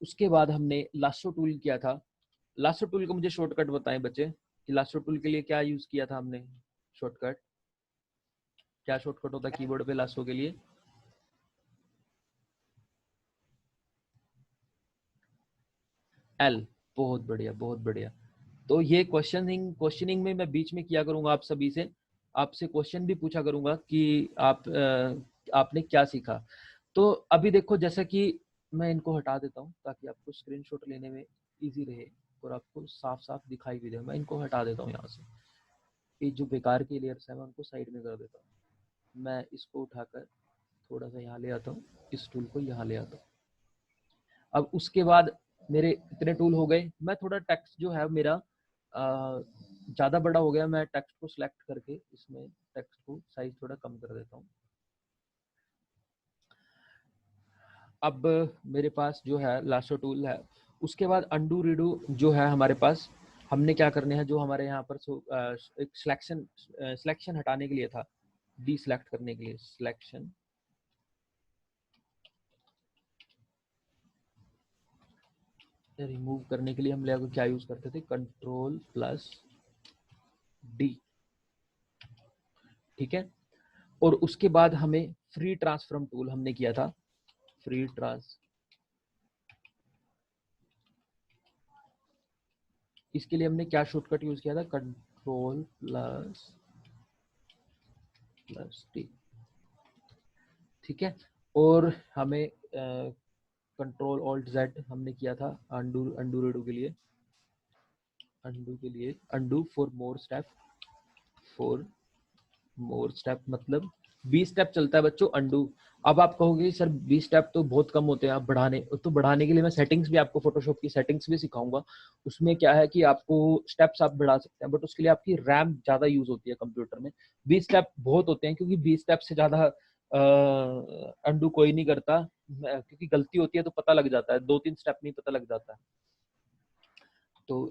उसके बाद हमने लासो टूल किया था। लासो टूल का मुझे शॉर्टकट बताएं बच्चे कि लासो टूल के लिए क्या यूज किया था हमने शॉर्टकट? क्या शॉर्टकट होता है कीबोर्ड पे लासो के लिए? L। बहुत बढ़िया। तो ये क्वेश्चनिंग में मैं बीच में किया करूंगा आप सभी से, आपसे क्वेश्चन भी पूछा करूंगा कि आपने क्या सीखा। तो अभी देखो, जैसा कि मैं इनको हटा देता हूं ताकि आपको स्क्रीनशॉट लेने में इजी रहे और आपको साफ साफ दिखाई भी दे। मैं इनको हटा देता हूं यहाँ से, ये जो बेकार के लेयर्स है मैं उनको साइड में कर देता हूँ। मैं इसको उठाकर थोड़ा सा यहाँ ले आता हूँ, इस टूल को यहाँ ले आता हूँ। अब उसके बाद मेरे इतने टूल हो गए। मैं थोड़ा टेक्स्ट जो है मेरा ज़्यादा बड़ा हो गया, मैं टेक्स्ट को सिलेक्ट करके इसमें टेक्स्ट को साइज थोड़ा कम कर देता हूँ। अब मेरे पास जो है लासो टूल है। उसके बाद अंडू रीडू जो है हमारे पास, हमने क्या करने हैं, जो हमारे यहाँ पर एक सिलेक्शन हटाने के लिए था, डी सिलेक्ट करने के लिए सिलेक्शन, रिमूव करने के लिए हम लोग क्या यूज करते थे? Control plus D. ठीक है। और उसके बाद हमें फ्री ट्रांसफॉर्म टूल हमने किया था, फ्री ट्रांस, इसके लिए हमने क्या शॉर्टकट यूज किया था? Control plus D. ठीक है। और हमें कंट्रोल ऑल्ट जेड हमने किया था अंडू रीडू के लिए, अंडू फॉर मोर स्टेप मतलब 20 स्टेप चलता है बच्चों अंडू। अब आप कहोगे सर 20 स्टेप तो बहुत कम होते हैं, आप बढ़ाने के लिए मैं सेटिंग्स भी आपको, फोटोशॉप की सेटिंग्स भी सिखाऊंगा। उसमें क्या है कि आपको स्टेप्स आप बढ़ा सकते हैं, बट उसके लिए आपकी रैम ज्यादा यूज होती है कंप्यूटर में। 20 स्टेप बहुत होते हैं, क्योंकि 20 स्टेप से ज्यादा अंडू कोई नहीं करता, क्योंकि गलती होती है तो पता लग जाता है, 2-3 स्टेप नहीं पता लग जाता है। तो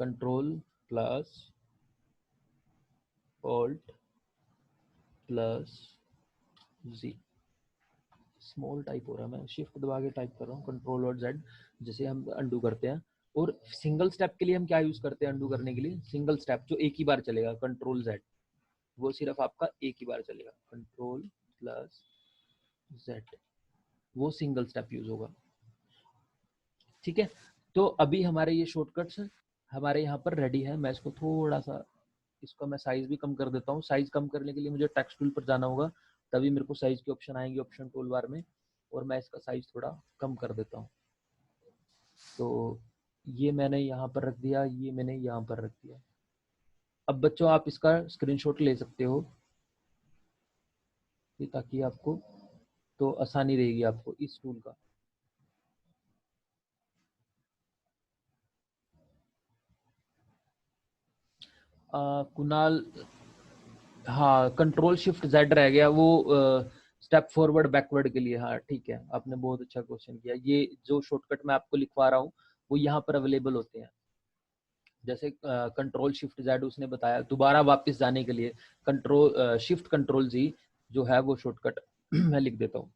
कंट्रोल प्लस ऑल्ट प्लस जी, स्मॉल टाइप हो रहा है, मैं शिफ्ट दबा के टाइप कर रहा हूँ, कंट्रोल और जेड जैसे हम अंडू करते हैं। और सिंगल स्टेप के लिए हम क्या यूज करते हैं अंडू करने के लिए? सिंगल स्टेप जो एक ही बार चलेगा, कंट्रोल Z, वो सिर्फ आपका एक ही बार चलेगा, कंट्रोल प्लस Z, वो सिंगल स्टेप यूज होगा। ठीक है, तो अभी हमारे ये शॉर्टकट्स हमारे यहाँ पर रेडी है। मैं इसको थोड़ा सा, इसका मैं साइज भी कम कर देता हूँ। साइज कम करने के लिए मुझे टेक्स्ट टूल पर जाना होगा, तभी मेरे को साइज के ऑप्शन आएंगे ऑप्शन टूल बार में, और मैं इसका साइज थोड़ा कम कर देता हूँ। तो ये मैंने यहाँ पर रख दिया, ये मैंने यहाँ पर रख दिया। अब बच्चों आप इसका स्क्रीनशॉट ले सकते हो, ताकि आपको तो आसानी रहेगी आपको इस टूल का। कुणाल, हाँ कंट्रोल शिफ्ट Z रह गया, वो स्टेप फॉरवर्ड बैकवर्ड के लिए। हाँ ठीक है, आपने बहुत अच्छा क्वेश्चन किया। ये जो शॉर्टकट मैं आपको लिखवा रहा हूँ वो यहाँ पर अवेलेबल होते हैं। जैसे कंट्रोल शिफ्ट Z उसने बताया, दोबारा वापस जाने के लिए कंट्रोल शिफ्ट कंट्रोल Z जो है वो शॉर्टकट मैं लिख देता हूँ।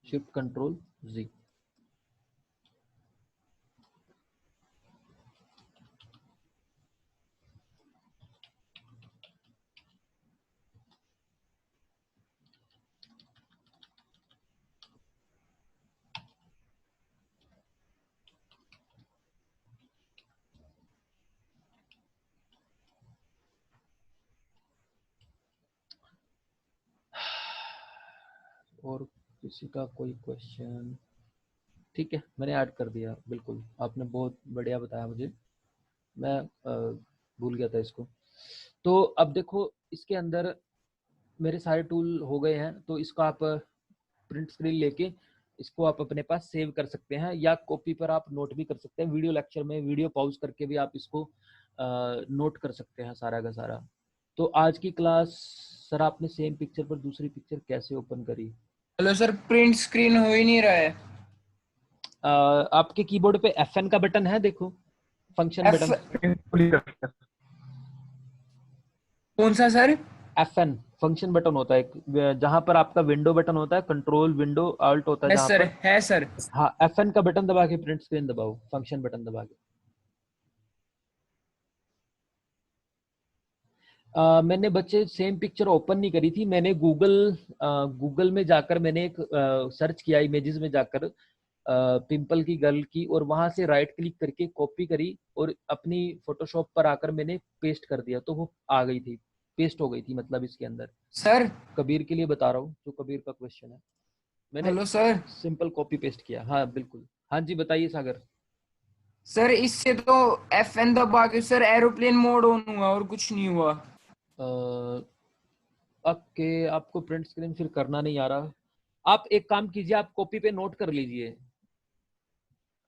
Shift control Z। और किसी का कोई क्वेश्चन? ठीक है, मैंने ऐड कर दिया। बिल्कुल, आपने बहुत बढ़िया बताया मुझे, मैं भूल गया था इसको। तो अब देखो इसके अंदर मेरे सारे टूल हो गए हैं, तो इसको आप प्रिंट स्क्रीन लेके इसको आप अपने पास सेव कर सकते हैं, या कॉपी पर आप नोट भी कर सकते हैं। वीडियो लेक्चर में वीडियो पॉज करके भी आप इसको नोट कर सकते हैं सारा का सारा। तो आज की क्लास सर आपने सेम पिक्चर पर दूसरी पिक्चर कैसे ओपन करी? हेलो सर, प्रिंट स्क्रीन हो ही नहीं रहा है। आपके कीबोर्ड पे FN का बटन है, देखो फंक्शन बटन। कौन सा सर? FN फंक्शन बटन होता है, जहां पर आपका विंडो बटन होता है, कंट्रोल विंडो अल्ट होता है है जहां सर, पर। है सर। हाँ, FN का बटन दबा के प्रिंट स्क्रीन दबाओ, फंक्शन बटन दबा के। मैंने बच्चे सेम पिक्चर ओपन नहीं करी थी, मैंने गूगल में जाकर मैंने एक सर्च किया, इमेजेस में जाकर पिंपल की गर्ल की, और वहां से राइट क्लिक करके कॉपी करी और अपनी फोटोशॉप पर आकर मैंने पेस्ट कर दिया, तो वो आ गई थी, पेस्ट हो गई थी मतलब इसके अंदर। सर कबीर के लिए बता रहा हूँ, जो कबीर का क्वेश्चन है, मैंने hello sir. Simple copy paste किया। हाँ बिल्कुल, हाँ जी बताइए सागर। सर इससे तो FN दबा के सर एरोप्लेन मोड ऑन हुआ और कुछ नहीं हुआ। ओके, आपको प्रिंट स्क्रीन फिर करना नहीं आ रहा। आप एक काम कीजिए, आप कॉपी पे नोट कर लीजिए।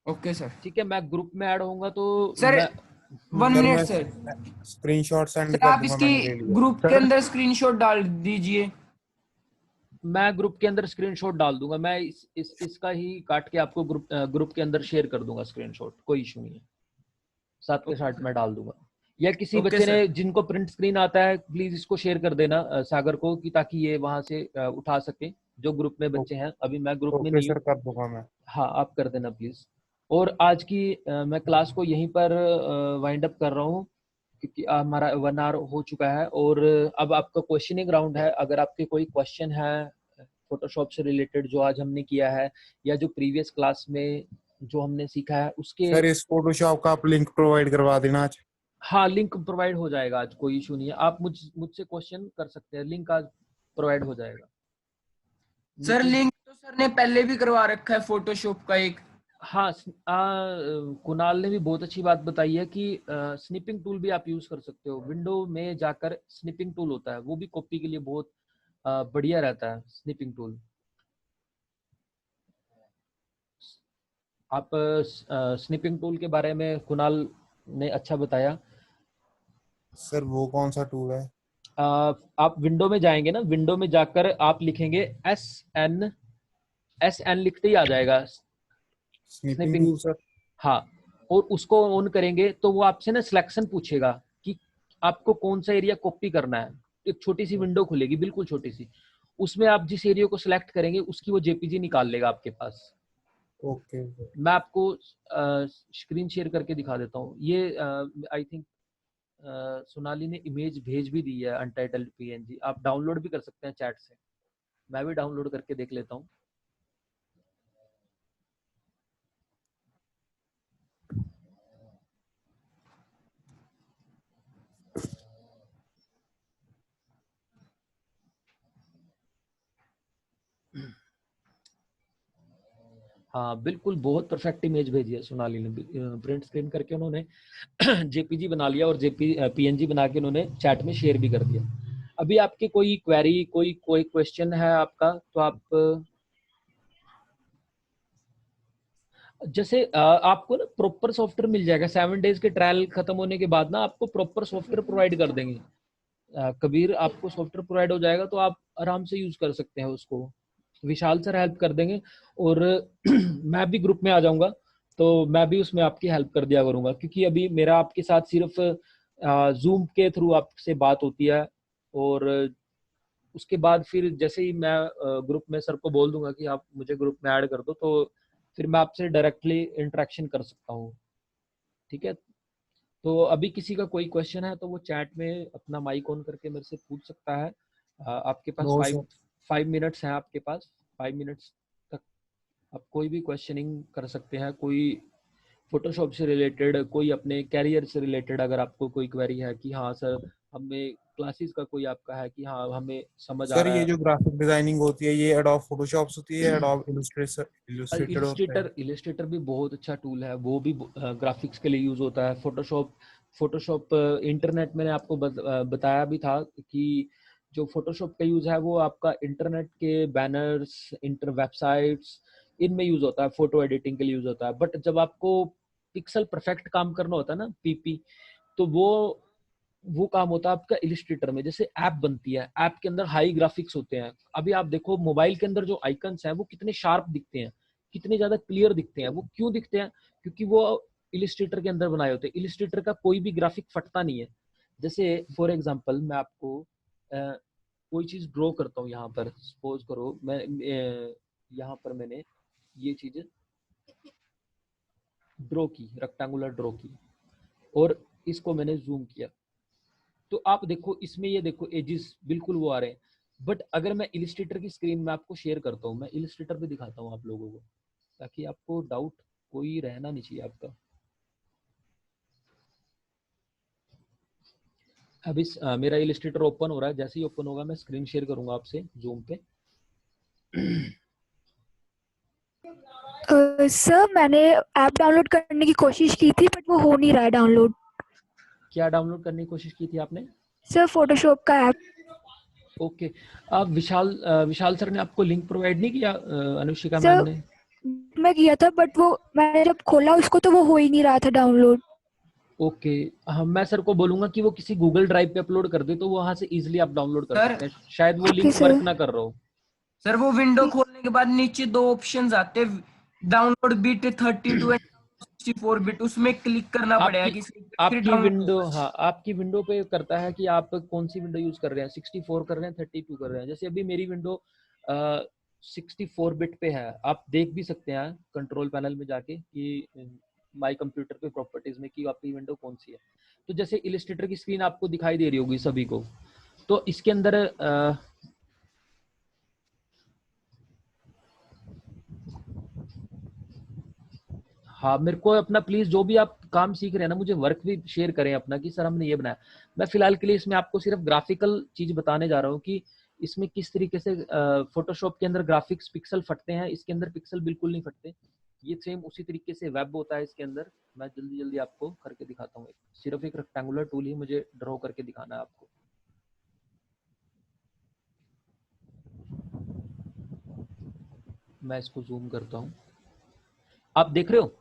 Okay sir. ठीक है, मैं ग्रुप में ऐड होऊंगा तो सर मैं 1 सर मिनट मैं सर। स्क्रीनशॉट सेंड सर कर आप दूंगा, इसकी मैंने ले लिया। ग्रुप के अंदर स्क्रीनशॉट डाल दीजिए। मैं ग्रुप के अंदर स्क्रीनशॉट डाल दूंगा। मैं इसका ही काट के आपको ग्रुप के अंदर शेयर कर दूंगा स्क्रीनशॉट, कोई इशू नहीं है, साथ के साथ मैं डाल दूंगा। या किसी ओके बच्चे सर। ने जिनको प्रिंट स्क्रीन आता है प्लीज इसको शेयर कर देना सागर को, कि ताकि ये वहां से उठा सके जो ग्रुप में बच्चे हैं। अभी मैं ग्रुप में ओके नहीं सर, हूँ। कर दूंगा मैं। हाँ आप कर देना प्लीज। और आज की मैं क्लास को यहीं पर वाइंड अप कर रहा हूँ, क्योंकि हमारा 1 आवर हो चुका है। और अब आपका क्वेश्चनिंग राउंड है। अगर आपके कोई क्वेश्चन है फोटोशॉप से रिलेटेड जो आज हमने किया है, या जो प्रीवियस क्लास में जो हमने सीखा है उसके। सर इस फोटोशॉप का आप लिंक प्रोवाइड करवा देना आज। हाँ लिंक प्रोवाइड हो जाएगा आज, कोई इशू नहीं है। आप मुझसे क्वेश्चन कर सकते हैं, लिंक आज प्रोवाइड हो जाएगा। सर नितिन, लिंक तो सर ने पहले भी करवा रखा है फोटोशॉप का एक। हाँ कुणाल ने भी बहुत अच्छी बात बताई है कि स्निपिंग टूल भी आप यूज कर सकते हो। विंडो में जाकर स्निपिंग टूल होता है, वो भी कॉपी के लिए बहुत बढ़िया रहता है स्निपिंग टूल। आप स्निपिंग टूल के बारे में कुणाल ने अच्छा बताया। सर वो कौन सा टूल है? आप विंडो में जाएंगे ना, विंडो में जाकर आप लिखेंगे SN लिखते ही आ जाएगा स्निपिंग स्निपिंग। Tool sir. हाँ, और उसको ऑन करेंगे तो वो आपसे ना सिलेक्शन पूछेगा कि आपको कौन सा एरिया कॉपी करना है। एक छोटी सी विंडो खुलेगी, बिल्कुल छोटी सी, उसमें आप जिस एरिया को सिलेक्ट करेंगे उसकी वो जेपीजी निकाल लेगा आपके पास। Okay sir. मैं आपको स्क्रीन शेयर करके दिखा देता हूँ। ये आई थिंक सोनाली ने इमेज भेज भी दी है अनटाइटल्ड पीएनजी, आप डाउनलोड भी कर सकते हैं चैट से। मैं भी डाउनलोड करके देख लेता हूँ। हाँ बिल्कुल, बहुत परफेक्ट इमेज भेजी है सोनाली ने, प्रिंट स्क्रीन करके उन्होंने जेपीजी बना लिया और पीएनजी बना के उन्होंने चैट में शेयर भी कर दिया। अभी आपके कोई क्वेरी, कोई क्वेश्चन है आपका, तो आप जैसे आपको ना प्रॉपर सॉफ्टवेयर मिल जाएगा 7 डेज के ट्रायल खत्म होने के बाद ना, आपको प्रॉपर सॉफ्टवेयर प्रोवाइड कर देंगे। कबीर, आपको सॉफ्टवेयर प्रोवाइड हो जाएगा तो आप आराम से यूज कर सकते हैं उसको। विशाल सर हेल्प कर देंगे और मैं भी ग्रुप में आ जाऊंगा तो मैं भी उसमें आपकी हेल्प कर दिया करूंगा, क्योंकि अभी मेरा आपके साथ सिर्फ जूम के थ्रू आपसे बात होती है, और उसके बाद फिर जैसे ही मैं ग्रुप में सर को बोल दूंगा कि आप मुझे ग्रुप में ऐड कर दो, तो फिर मैं आपसे डायरेक्टली इंटरेक्शन कर सकता हूँ। ठीक है, तो अभी किसी का कोई क्वेश्चन है तो वो चैट में अपना माइक ऑन करके मेरे से पूछ सकता है। आपके पास नो 5 मिनट्स हैं, आपके पास 5 मिनट्स तक आप कोई भी क्वेश्चनिंग कर सकते हैं। कोई फोटोशॉप से रिलेटेड, कोई अपने कैरियर से रिलेटेड, अगर आपको कोई क्वेरी है कि हाँ सर हमें क्लासेस का कोई आपका है कि हाँ हमें समझ आ सर, रहा ये है। जो ग्राफिक डिजाइनिंग होती है ये एडोब फोटोशॉप होती है, एडोब इलस्ट्रेटर होता है? इलिस्ट्रेटर भी बहुत अच्छा टूल है, वो भी ग्राफिक्स के लिए यूज होता है। फोटोशॉप इंटरनेट, मैंने आपको बताया भी था कि जो फोटोशॉप का यूज है वो आपका इंटरनेट के बैनर्स, इंटर वेबसाइट्स, इनमें यूज होता है, फोटो एडिटिंग के लिए यूज होता है। बट जब आपको पिक्सल परफेक्ट काम करना होता है ना, पीपी, तो वो काम होता है आपका इलिस्ट्रेटर में। जैसे ऐप बनती है, ऐप के अंदर हाई ग्राफिक्स होते हैं। अभी आप देखो मोबाइल के अंदर जो आइकन्स हैं वो कितने शार्प दिखते हैं, कितने ज्यादा क्लियर दिखते हैं। वो क्यों दिखते हैं? क्योंकि वो इलिस्ट्रेटर के अंदर बनाए होते हैं। इलिस्ट्रेटर का कोई भी ग्राफिक फटता नहीं है। जैसे फॉर एग्जांपल मैं आपको कोई चीज ड्रॉ करता हूँ, यहाँ पर सपोज करो मैं यहाँ पर मैंने ये चीज ड्रॉ की, रेक्टेंगुलर ड्रॉ की, और इसको मैंने जूम किया, तो आप देखो इसमें, ये देखो एजेस बिल्कुल वो आ रहे हैं। बट अगर मैं इलिस्ट्रेटर की स्क्रीन में आपको शेयर करता हूँ, मैं इलिस्ट्रेटर पे दिखाता हूँ आप लोगों को, ताकि आपको डाउट कोई रहना नहीं चाहिए आपका। अब मेरा इलिस्ट्रेटर ओपन हो रहा है, जैसे ही ओपन होगा मैं स्क्रीन शेयर करूंगा आपसे जूम पे। सर मैंने ऐप डाउनलोड करने की कोशिश की थी बट वो हो नहीं रहा है डाउनलोड। क्या डाउनलोड करने की कोशिश की थी आपने? सर फोटोशॉप का ऐप। ओके, आप विशाल सर ने आपको लिंक प्रोवाइड नहीं किया? अनुष्का सर मैम ने? मैं किया था बट वो मैंने जब खोला उसको तो वो हो ही नहीं रहा था डाउनलोड। ओके, हाँ मैं सर को बोलूंगा कि वो किसी गूगल ड्राइव पे अपलोड कर दे, तो वहां से इजीली आप डाउनलोड कर सकते हैं। शायद वो ओके लिंक सर। वर्क ना कर रहा हो। सर वो विंडो खोलने के बाद नीचे 2 ऑप्शंस आते हैं, डाउनलोड बिट 32 एंड 64 बिट, उसमें क्लिक करना पड़ेगा कि फिर आपकी डाउनलोड विंडो, होगा। हाँ आपकी विंडो पे करता है कि आप कौन सी विंडो यूज कर रहे हैं, 64 कर रहे हैं, 32 कर रहे हैं। जैसे अभी मेरी विंडो 64 बिट पे है, आप देख भी सकते हैं कंट्रोल पैनल में जाके कि माय कंप्यूटर पे प्रॉपर्टीज में कि आपकी विंडो कौन सी है। तो जैसे इलिस्ट्रेटर की स्क्रीन आपको दिखाई दे रही होगी सभी को, तो इसके अंदर हाँ मेरे को अपना प्लीज जो भी आप काम सीख रहे हैं ना, मुझे वर्क भी शेयर करें अपना कि सर हमने ये बनाया। मैं फिलहाल के लिए इसमें आपको सिर्फ ग्राफिकल चीज बताने जा रहा हूँ कि इसमें किस तरीके से फोटोशॉप के अंदर ग्राफिक्स पिक्सल फटते हैं, इसके अंदर पिक्सल बिल्कुल नहीं फटते। ये सेम उसी तरीके से वेब होता है इसके अंदर। मैं जल्दी जल्दी आपको करके दिखाता हूँ। सिर्फ एक रेक्टेंगुलर टूल ही मुझे ड्रॉ करके दिखाना है आपको। मैं इसको जूम करता हूँ, आप देख रहे हो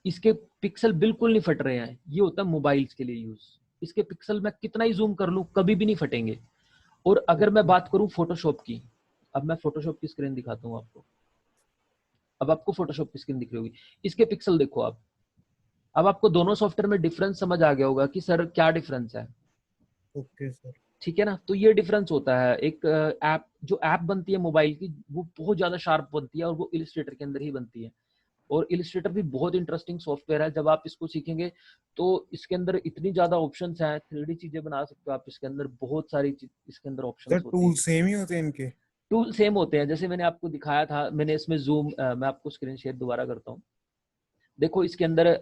इसके पिक्सल बिल्कुल नहीं फट रहे हैं। ये होता है मोबाइल्स के लिए यूज। इसके पिक्सल मैं कितना ही जूम कर लूं कभी भी नहीं फटेंगे। और अगर मैं बात करूं फोटोशॉप की, अब मैं फोटोशॉप की स्क्रीन दिखाता हूं आपको। अब आपको फोटोशॉप की स्क्रीन दिख रही होगी, इसके पिक्सल देखो आप। अब आपको दोनों सॉफ्टवेयर में डिफरेंस समझ आ गया होगा कि सर क्या डिफरेंस है। Okay sir. ठीक है ना। तो ये डिफरेंस होता है। एक ऐप जो ऐप बनती है मोबाइल की, वो बहुत ज्यादा शार्प बनती है और वो इलिस्ट्रेटर के अंदर ही बनती है। और इलिस्ट्रेटर भी बहुत इंटरेस्टिंग सॉफ्टवेयर है। जब आप इसको सीखेंगे तो इसके अंदर इतनी ज्यादा ऑप्शंस हैं, 3D चीजें बना सकते हो आप इसके अंदर, बहुत सारी इसके अंदर सर ऑप्शंस होती टूल हैं। सेम ही होते हैं इनके? टूल सेम होते हैं, जैसे मैंने आपको दिखाया था। मैंने इसमें जूम, मैं आपको स्क्रीन शेयर दोबारा करता हूँ। देखो इसके अंदर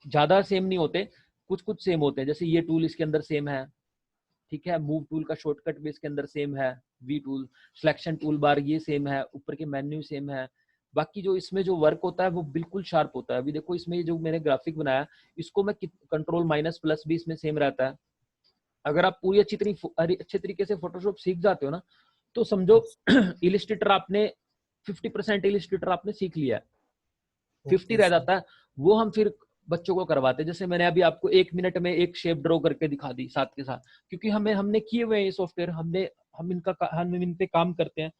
ज्यादा सेम नहीं होते, कुछ कुछ सेम होते हैं। जैसे ये टूल इसके अंदर सेम है, ठीक है। मूव टूल का शॉर्टकट भी इसके अंदर सेम है, V tool, selection tool bar ये सेम है, ऊपर के मेन्यू सेम है। बाकी जो इसमें जो वर्क होता है वो बिल्कुल शार्प होता है। अभी देखो इसमें जो मैंने ग्राफिक बनाया, इसको मैं कंट्रोल माइनस प्लस भी इसमें सेम रहता है। अगर आप पूरी अच्छे तरीके से फोटोशॉप सीख जाते हो ना, तो समझो इलिस्ट्रेटर आपने 50% इलिस्ट्रेटर आपने सीख लिया है, 50 रह जाता है। वो हम फिर बच्चों को करवाते हैं। जैसे मैंने अभी आपको 1 मिनट में एक शेप ड्रॉ करके दिखा दी साथ के साथ, क्योंकि हमने किए हुए ये सॉफ्टवेयर, हम इन पे काम करते हैं,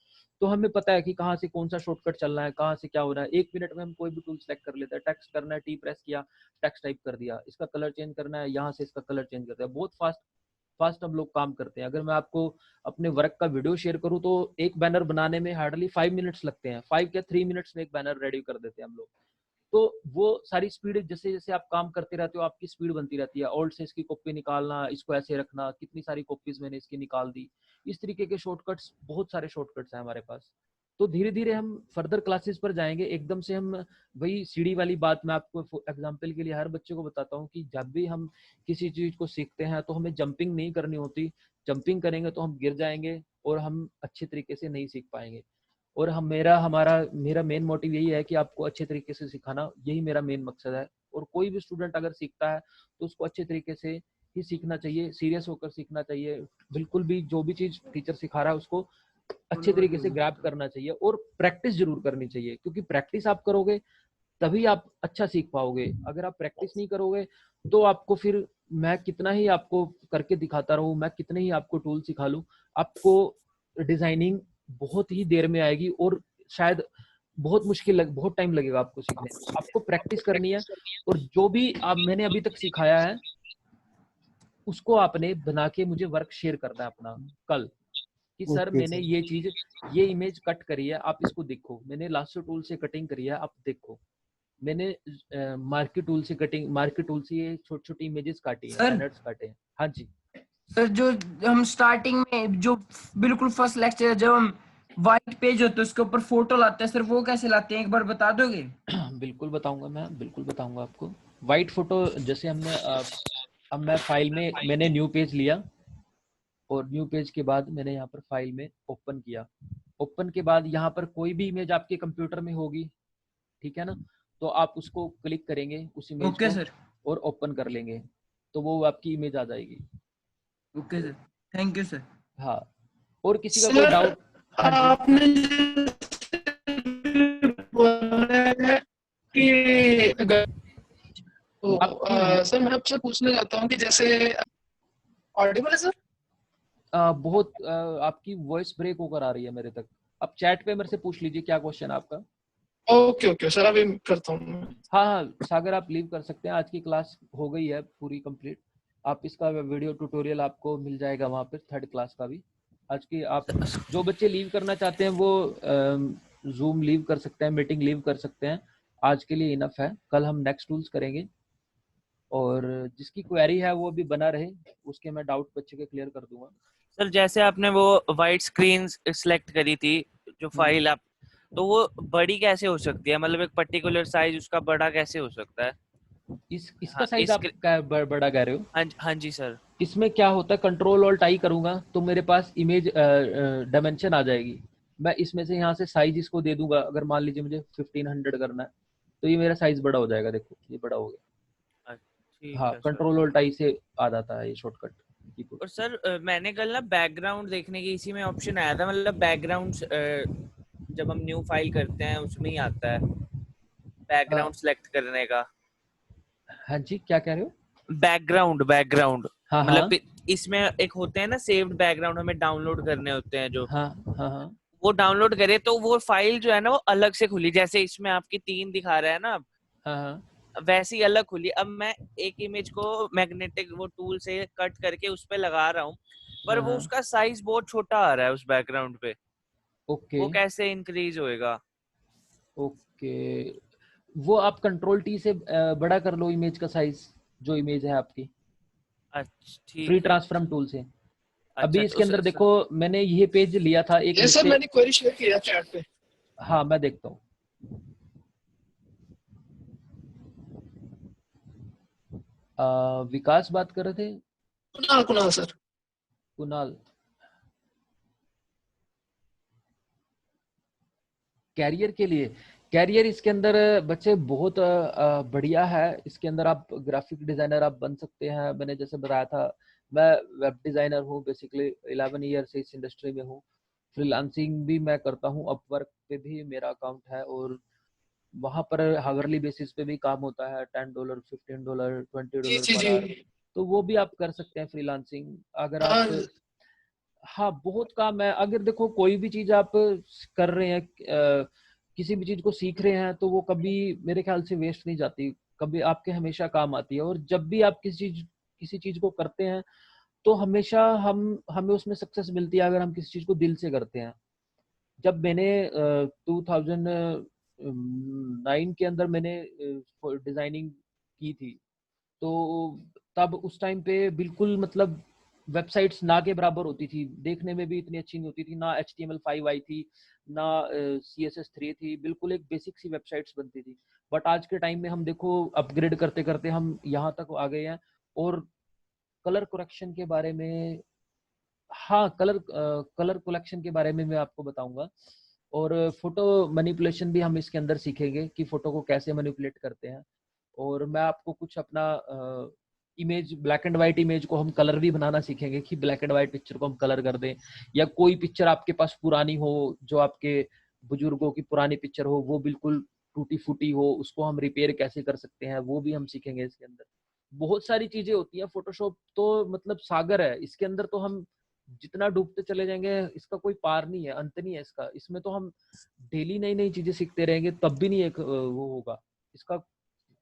तो हमें पता है कि कहाँ से कौन सा शॉर्टकट चलना है, कहाँ से क्या हो रहा है। 1 मिनट में हम कोई भी टूल सेलेक्ट कर लेते हैं। टेक्स्ट करना है, टी प्रेस किया, टेक्स्ट टाइप कर दिया। इसका कलर चेंज करना है, यहाँ से इसका कलर चेंज कर दिया। बहुत फास्ट हम लोग काम करते हैं। अगर मैं आपको अपने वर्क का वीडियो शेयर करूं तो एक बैनर बनाने में हार्डली 5 मिनट्स लगते हैं। 5 या 3 मिनट्स में एक बैनर रेडी कर देते हैं हम लोग। तो वो सारी स्पीड, जैसे जैसे आप काम करते रहते हो, आपकी स्पीड बनती रहती है। ऑल्ट से इसकी कॉपी निकालना, इसको ऐसे रखना, कितनी सारी कॉपीज मैंने इसकी निकाल दी। इस तरीके के शॉर्टकट्स, बहुत सारे शॉर्टकट्स हैं हमारे पास। तो धीरे धीरे हम फर्दर क्लासेस पर जाएंगे। एकदम से हम वही सीढ़ी वाली बात मैं आपको एग्जांपल के लिए हर बच्चे को बताता हूँ कि जब भी हम किसी चीज को सीखते हैं तो हमें जंपिंग नहीं करनी होती। जंपिंग करेंगे तो हम गिर जाएंगे और हम अच्छे तरीके से नहीं सीख पाएंगे। और मेरा मेन मोटिव यही है कि आपको अच्छे तरीके से सिखाना, यही मेरा मेन मकसद है। और कोई भी स्टूडेंट अगर सीखता है तो उसको अच्छे तरीके से ही सीखना चाहिए, सीरियस होकर सीखना चाहिए। बिल्कुल भी जो भी चीज टीचर सिखा रहा है उसको अच्छे तरीके से ग्रैब करना चाहिए और प्रैक्टिस जरूर करनी चाहिए, क्योंकि प्रैक्टिस आप करोगे तभी आप अच्छा सीख पाओगे। अगर आप प्रैक्टिस नहीं करोगे तो आपको फिर मैं कितना ही आपको करके दिखाता रहूं, मैं कितने ही आपको टूल सिखा लूं, आपको डिजाइनिंग बहुत ही देर में आएगी और शायद बहुत टाइम लगेगा आपको सीखने में। आपको प्रैक्टिस करनी है और जो भी मैंने अभी तक सिखाया है उसको आपने बना के मुझे वर्क शेयर करना है अपना कल, कि सर मैंने ये इमेज कट करी है, आप इसको देखो। मैंने लासो टूल से कटिंग करी है, आप देखो। मैंने मार्केट टूल से ये छोटी छोटी इमेजेस काटी है, बैनर्स काटे हैं। हाँ जी सर, जो हम स्टार्टिंग में जो बिल्कुल फर्स्ट लेक्चर जब हम व्हाइट पेज होता है उसके ऊपर फोटो लाते हैं सर, वो कैसे लाते हैं एक बार बता दोगे? बिल्कुल बताऊंगा, मैं बिल्कुल बताऊंगा आपको। व्हाइट फोटो जैसे हमने अब मैं फाइल में मैंने न्यू पेज लिया और न्यू पेज के बाद मैंने यहाँ पर फाइल में ओपन किया। ओपन के बाद यहाँ पर कोई भी इमेज आपके कंप्यूटर में होगी, ठीक है ना, तो आप उसको क्लिक करेंगे उस इमेज ओके को सर, और ओपन कर लेंगे तो वो आपकी इमेज आ जाएगी। Okay sir, thank you sir. हाँ, और किसी का कोई डाउट? आपने बोला है कि सर मैं आपसे पूछना चाहता हूँ कि जैसे ऑडिबल है सर? बहुत आपकी वॉइस ब्रेक होकर आ रही है मेरे तक। आप चैट पे मेरे से पूछ लीजिए क्या क्वेश्चन है आपका। ओके सर, अभी करता हूँ। हाँ सागर, आप लीव कर सकते हैं। आज की क्लास हो गई है पूरी कंप्लीट। आप इसका वीडियो ट्यूटोरियल आपको मिल जाएगा वहाँ पर, 3rd क्लास का भी। आज की आप जो बच्चे लीव करना चाहते हैं वो जूम लीव कर सकते हैं, मीटिंग लीव कर सकते हैं। आज के लिए इनफ है, कल हम नेक्स्ट टूल्स करेंगे। और जिसकी क्वेरी है वो भी बना रहे, उसके मैं डाउट बच्चे के क्लियर कर दूंगा। सर जैसे आपने वो वाइट स्क्रीन सिलेक्ट करी थी जो फाइल आप, तो वो बड़ी कैसे हो सकती है? मतलब एक पर्टिकुलर साइज उसका बड़ा कैसे हो सकता है? इसका साइज आप बड़ा कह रहे हो? हाँ जी सर। इसमें क्या होता है, कंट्रोल ऑल्ट आई करूंगा तो मेरे पास इमेज डायमेंशन आ जाएगी। मैं इसमें से यहाँ से साइज इसको दे दूंगा। अगर मान लीजिए मुझे 1500 करना है तो ये मेरा साइज बड़ा हो जाएगा। देखो ये बड़ा हो गया। हाँ, कंट्रोल ऑल्ट आई से आ जाता है ये शॉर्टकट। और सर मैंने कल ना बैकग्राउंड देखने की इसी में ऑप्शन आया था, मतलब बैकग्राउंड जब हम न्यू फाइल करते हैं उसमें ही आता है बैकग्राउंड सिलेक्ट करने का। हाँ जी, क्या कह रहे हो? बैकग्राउंड हाँ, मतलब इसमें एक होते हैं ना सेव्ड बैकग्राउंड, हमें डाउनलोड करने होते हैं जो। हाँ। वो डाउनलोड करे तो वो फाइल जो है ना वो अलग से खुली, जैसे इसमें आपकी 3 दिखा रहा है ना अब, हाँ। वैसी अलग खुली। अब मैं एक इमेज को मैग्नेटिक वो टूल से कट करके उस पे लगा रहा हूँ, पर वो हाँ, उसका साइज बहुत छोटा आ रहा है उस बैकग्राउंड पे, ओके वो कैसे इंक्रीज होएगा? ओके, वो आप कंट्रोल टी से बड़ा कर लो इमेज का साइज, जो इमेज है आपकी, अच्छा फ्री ठीक है। ट्रांसफॉर्म टूल से। अच्छा अभी इसके अंदर उस देखो, मैंने ये पेज लिया था एक ये सर नीचे। मैंने क्वेरी शेयर किया चैट पे। हाँ मैं देखता हूँ। विकास बात कर रहे थे, कुणाल कुणाल सर। कुणाल। कैरियर के लिए, कैरियर इसके अंदर बच्चे बहुत बढ़िया है। इसके अंदर आप ग्राफिक डिजाइनर आप बन सकते हैं। मैंने जैसे बताया था, मैं वेब डिजाइनर हूँ बेसिकली, 11 ईयर से इस इंडस्ट्री में हूँ। फ्रीलांसिंग भी मैं करता हूँ, अपवर्क पे भी मेरा अकाउंट है और वहां पर हावरली बेसिस पे भी काम होता है, $10, $15, जी $20 जी पर आवर। जी। तो वो भी आप कर सकते हैं फ्रीलांसिंग अगर हाँ आप। हाँ बहुत काम है। अगर देखो कोई भी चीज आप कर रहे हैं, किसी भी चीज को सीख रहे हैं, तो वो कभी मेरे ख्याल से वेस्ट नहीं जाती, कभी आपके हमेशा काम आती है। और जब भी आप किसी चीज को करते हैं, तो हमेशा हमें उसमें सक्सेस मिलती है अगर हम किसी चीज को दिल से करते हैं। जब मैंने 2009 के अंदर मैंने डिजाइनिंग की थी, तो तब उस टाइम पे बिल्कुल मतलब वेबसाइट्स ना के बराबर होती थी, देखने में भी इतनी अच्छी नहीं होती थी, ना HTML5 आई थी, ना CSS3 थी, बिल्कुल एक बेसिक सी वेबसाइट्स बनती थी। बट आज के टाइम में हम देखो अपग्रेड करते करते हम यहाँ तक आ गए हैं। और कलर करेक्शन के बारे में, हाँ कलर कलेक्शन के बारे में मैं आपको बताऊंगा। और फोटो मैनिपुलेशन भी हम इसके अंदर सीखेंगे कि फोटो को कैसे मैनिपुलेट करते हैं। और मैं आपको कुछ अपना image, black and white image को हम कलर भी बनाना सीखेंगे कि ब्लैक एंड व्हाइट पिक्चर को हम कलर कर दें, या कोई पिक्चर आपके पास पुरानी हो, जो आपके बुजुर्गों की पुरानी पिक्चर हो, वो बिल्कुल टूटी फूटी हो, उसको हम रिपेयर कैसे कर सकते हैं, वो भी हम सीखेंगे इसके अंदर। बहुत सारी चीजें होती हैं। फोटोशॉप तो मतलब सागर है, इसके अंदर तो हम जितना डूबते चले जाएंगे इसका कोई पार नहीं है, अंत नहीं है इसका। इसमें तो हम डेली नई नई चीजें सीखते रहेंगे, तब भी नहीं एक वो होगा, इसका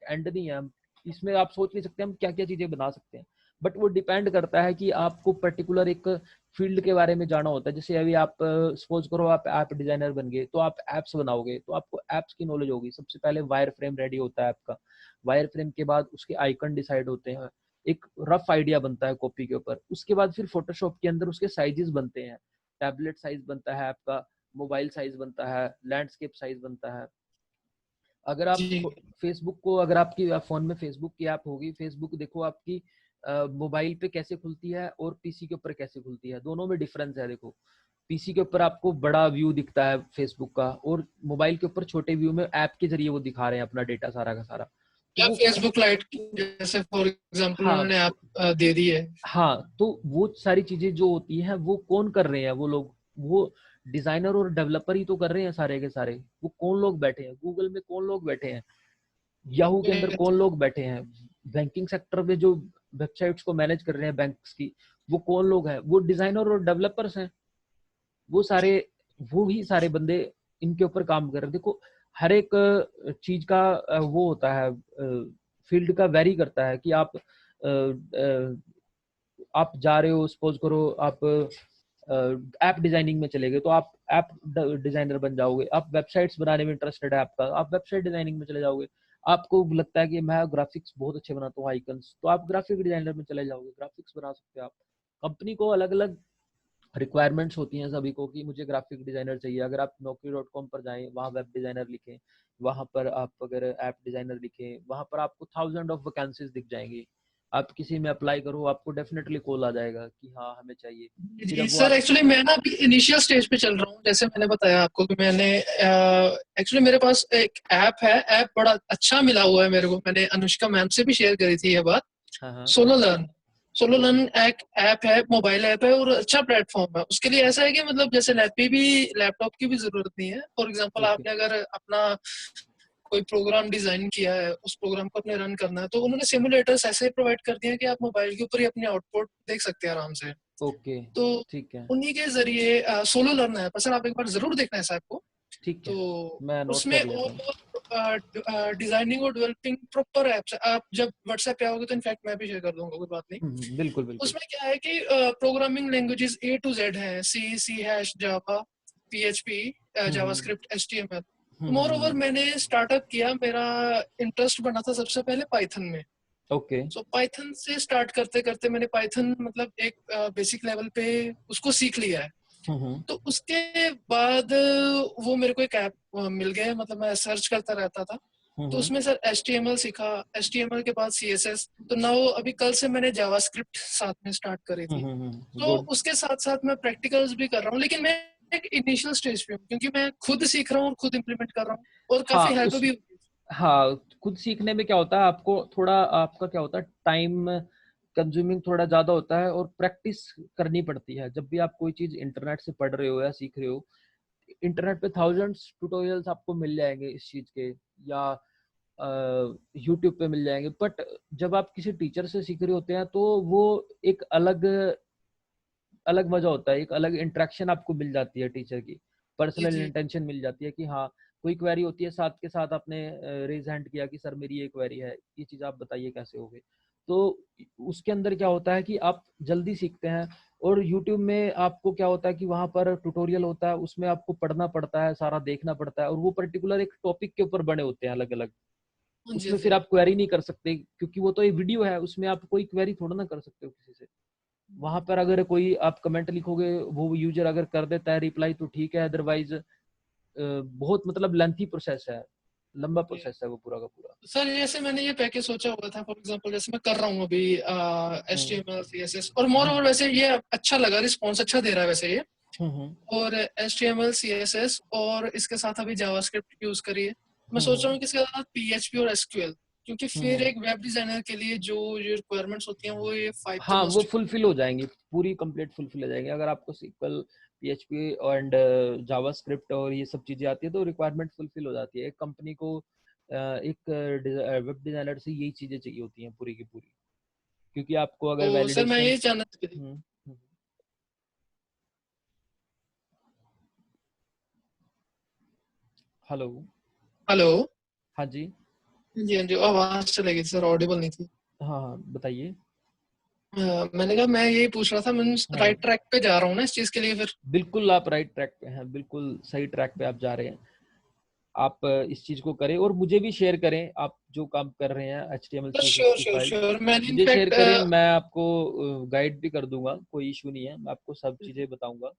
एंड नहीं है। इसमें आप सोच नहीं सकते हम क्या क्या चीजें बना सकते हैं। बट वो डिपेंड करता है कि आपको पर्टिकुलर एक फील्ड के बारे में जाना होता है। जैसे अभी आप सपोज करो आप ऐप डिजाइनर बन गए, तो आप एप्स बनाओगे, तो आपको एप्स की नॉलेज होगी। सबसे पहले वायर फ्रेम रेडी होता है आपका, वायर फ्रेम के बाद उसके आइकन डिसाइड होते हैं, एक रफ आइडिया बनता है कॉपी के ऊपर। उसके बाद फिर फोटोशॉप के अंदर उसके साइजेस बनते हैं, टैबलेट साइज बनता है आपका, मोबाइल साइज बनता है, लैंडस्केप साइज बनता है। अगर आप जी फेसबुक को, अगर आपकी फोन में फेसबुक की ऐप होगी, फेसबुक देखो आपकी मोबाइल पे कैसे खुलती है और पीसी के ऊपर कैसे खुलती है, दोनों में डिफरेंस है। देखो पीसी के ऊपर आपको बड़ा व्यू दिखता है फेसबुक का, और मोबाइल के ऊपर छोटे व्यू में ऐप के जरिए वो दिखा रहे हैं अपना डेटा सारा का सारा। तो या वो फेसबुक लाइट जैसे फॉर एग्जांपल हाँ उन्होंने आप दे दी है। हाँ, तो वो सारी चीजें जो होती हैं वो कौन कर रहे हैं, वो लोग, वो डिजाइनर और डेवलपर ही तो कर रहे हैं सारे के सारे। वो कौन लोग बैठे हैं, गूगल में कौन लोग बैठे हैं, याहू के अंदर कौन लोग बैठे हैं, बैंकिंग सेक्टर में जो वेबसाइट्स को मैनेज कर रहे हैं बैंक्स की, वो कौन लोग हैं, वो डिजाइनर और डेवलपर्स हैं। वो सारे, वो ही सारे बंदे इनके ऊपर काम कर रहे हैं। देखो हर एक चीज का वो होता है, फील्ड का वेरी करता है कि आप जा रहे हो, सपोज करो आप ऐप डिजाइनिंग में चले गए, तो आप ऐप डिजाइनर बन जाओगे। आप वेबसाइट्स बनाने में इंटरेस्टेड है आपका, आप वेबसाइट डिजाइनिंग में चले जाओगे। आपको लगता है कि मैं ग्राफिक्स बहुत अच्छे बनाता हूँ, आइकन्स, तो आप ग्राफिक डिजाइनर में चले जाओगे, ग्राफिक्स बना सकते हो आप। कंपनी को अलग अलग रिक्वायरमेंट्स होती हैं सभी को कि मुझे ग्राफिक डिजाइनर चाहिए। अगर आप naukri.com पर जाएं, वहाँ वेब डिजाइनर लिखें, वहाँ पर आप अगर ऐप डिजाइनर लिखें, वहाँ पर आपको 1000 ऑफ वैकेंसीज दिख जाएंगी। आप किसी में अप्लाई करो, आपको डेफिनेटली कॉल आ जाएगा कि हाँ हमें चाहिए। फिर जी अब वो सर, आप, एक्चुअली मैं ना अभी इनिशियल स्टेज पे चल रहा हूँ। जैसे मैंने बताया आपको कि मैंने एक्चुअली मेरे पास एक ऐप है, ऐप बड़ा अच्छा मिला हुआ है मेरे को। मैंने अनुष्का मैम से भी शेयर करी थी ये बात। हाँ हाँ सोलो लर्न, सोलो लर्न एक ऐप है, मोबाइल ऐप है और अच्छा प्लेटफॉर्म है। उसके लिए ऐसा है कि मतलब जैसे लैपटॉप की भी जरूरत नहीं है। फॉर एग्जांपल ओके आपने अगर अपना कोई प्रोग्राम डिजाइन किया है, उस प्रोग्राम को अपने रन करना है, तो उन्होंने सिमुलेटर्स ऐसे प्रोवाइड कर दिए हैं कि आप मोबाइल के ऊपर ही अपने आउटपुट देख सकते हैं आराम से। ओके तो ठीक है। उन्हीं के जरिए सोलो लर्न ऐप है सर, आप एक बार जरूर देखना है इस ऐप को। ठीक है, तो मैं नोट उसमें कर लेता हूँ। डिजाइनिंग और डेवलपिंग प्रॉपर एप्स, आप जब व्हाट्सएप पे आओगे तो इनफैक्ट मैं भी शेयर कर दूंगा, कोई बात नहीं। बिल्कुल बिल्कुल। उसमें क्या है कि programming languages A to Z है, C हैश, जावा, PHP, JavaScript, HTML। More over मैंने स्टार्टअप किया, मेरा इंटरेस्ट बना था सबसे पहले पाइथन में। ओके। सो पाइथन से स्टार्ट करते करते मैंने पाइथन मतलब एक बेसिक लेवल पे उसको सीख लिया है। तो उसके बाद वो मेरे को एक ऐप मिल गया, मतलब मैं सर्च करता रहता था, तो उसमें सर HTML सीखा, HTML के बाद CSS, तो नाउ अभी कल से मैंने जावास्क्रिप्ट साथ में स्टार्ट करी थी। तो उसके साथ साथ मैं प्रैक्टिकल्स भी कर रहा हूँ, लेकिन मैं एक इनिशियल स्टेज पे हूँ क्योंकि मैं खुद सीख रहा हूँ और खुद इम्प्लीमेंट कर रहा हूँ, और काफी हेल्प भी। हाँ, खुद सीखने में क्या होता है, आपको थोड़ा, आपका क्या होता है, टाइम कंज्यूमिंग थोड़ा ज्यादा होता है और प्रैक्टिस करनी पड़ती है। जब भी आप कोई चीज इंटरनेट से पढ़ रहे हो या सीख रहे हो, इंटरनेट पे थाउजेंड्स ट्यूटोरियल्स आपको मिल जाएंगे इस चीज के, या यूट्यूब पे मिल जाएंगे, बट जब आप किसी टीचर से सीख रहे होते हैं तो वो एक अलग अलग मजा होता है, एक अलग इंटरेक्शन आपको मिल जाती है टीचर की, पर्सनल इंटेंशन मिल जाती है कि हाँ कोई क्वेरी होती है, साथ के साथ आपने रेज हैंड किया कि सर मेरी ये क्वेरी है, ये चीज आप बताइए कैसे होगी। तो उसके अंदर क्या होता है कि आप जल्दी सीखते हैं। और YouTube में आपको क्या होता है कि वहां पर ट्यूटोरियल होता है, उसमें आपको पढ़ना पड़ता है, सारा देखना पड़ता है, और वो पर्टिकुलर एक टॉपिक के ऊपर बने होते हैं अलग अलग। उसमें फिर आप क्वेरी नहीं कर सकते क्योंकि वो तो एक वीडियो है, उसमें आप कोई क्वेरी थोड़ा ना कर सकते हो किसी से। वहां पर अगर कोई आप कमेंट लिखोगे, वो यूजर अगर कर देता है रिप्लाई तो ठीक है, अदरवाइज बहुत मतलब लेंथी प्रोसेस है, लंबा प्रोसेस है वो पूरा का पूरा। सर जैसे मैंने ये पैकेज सोचा हुआ था, फॉर एग्जांपल जैसे मैं कर रहा हूँ अभी HTML CSS, और मोर ओवर वैसे ये अच्छा लगा, रिस्पॉन्स अच्छा दे रहा है वैसे ये, और HTML CSS और इसके साथ अभी जावास्क्रिप्ट यूज करिए। मैं सोच रहा हूँ कि इसके साथ PHP और SQL, क्योंकि फिर एक वेब डिजाइनर के लिए जो रिक्वायरमेंट्स होती हैं वो ये 5 हाँ वो फुलफिल हो जाएंगी, पूरी कंप्लीट फुलफिल हो जाएंगी। अगर आपको SQL, PHP एंड जावास्क्रिप्ट और ये सब चीजें आती है तो रिक्वायरमेंट फुलफिल हो जाती है। एक कंपनी को एक वेब डिजाइनर से यही चीजें चाहिए होती हैं पूरी की पूरी, क्योंकि आपको अगर वैलिडेशन। सर मैं ये जानना हेलो हेलो, हाँ जी जी आवाज चली गई सर, ऑडिबल नहीं थी। हाँ बताइए। मैंने कहा मैं यही पूछ रहा था, मैं राइट ट्रैक पे जा रहा हूँ ना इस चीज के लिए? फिर बिल्कुल आप राइट ट्रैक पे हैं, बिल्कुल सही ट्रैक पे आप जा रहे हैं। आप इस चीज को करें और मुझे भी शेयर करें, आप जो काम कर रहे हैं HTML CSS की फाइल मुझे शेयर करें, मैं आपको गाइड भी कर दूंगा, कोई इशू नहीं है, मैं आपको सब चीजें बताऊंगा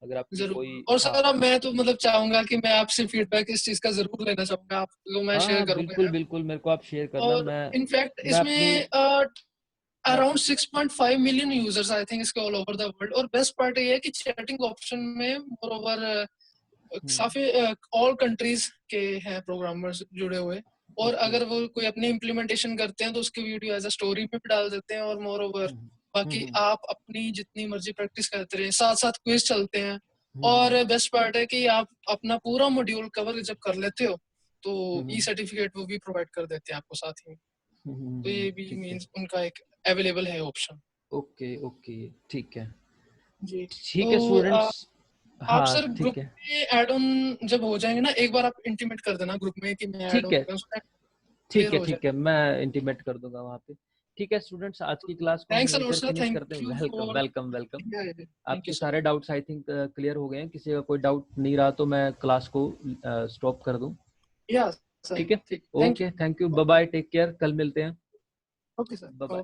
अगर आपकी जरूर। कोई। और सर अब मैं तो मतलब चाहूंगा कि मैं आपसे फीडबैक इस चीज का जरूर लेना चाहूंगा, आपको मैं शेयर करूंगा। बिल्कुल बिल्कुल, मेरे को आप शेयर करना। और मैं इनफैक्ट इसमें around 6.5 million users I think इसके ऑल ओवर द वर्ल्ड, और बेस्ट पार्ट ये है कि चैटिंग ऑप्शन में मोर ओवर काफी ऑल कंट्रीज के हैं प्रोग्रामर्स जुड़े हुए, और अगर वो कोई अपनी इम्प्लीमेंटेशन करते हैं तो उसकी वीडियो एज अ स्टोरी में भी डाल देते हैं, और मोर ओवर बाकी आप अपनी जितनी मर्जी प्रैक्टिस करते रहे, साथ साथ क्विज चलते हैं। और बेस्ट पार्ट है कि आप अपना पूरा मॉड्यूल कवर जब कर लेते हो तो सर्टिफिकेट वो भी प्रोवाइड कर देते हैं आपको साथ ही। तो ये भी मींस उनका एक अवेलेबल है ऑप्शन। ओके ओके ठीक है जी ठीक है स्टूडेंट्स। आप सर ग्रुप में ऐड ऑन जब हो जाएंगे ना, एक बार आप इंटीमेट कर देना ग्रुप में कि मैं ऐड ऑन हो गया। ठीक है मैं इंटीमेट कर दूंगा वहाँ पे। ठीक है स्टूडेंट्स, आज की क्लास को हम यहीं पर फिनिश करते हैं। Welcome welcome welcome. आपके सारे डाउट्स आई थिंक क्लियर हो गए हैं, किसी का कोई डाउट नहीं रहा तो मैं क्लास को स्टॉप कर दूं। ठीक है, okay thank you, bye bye, take care, कल मिलते हैं। Okay sir, bye bye.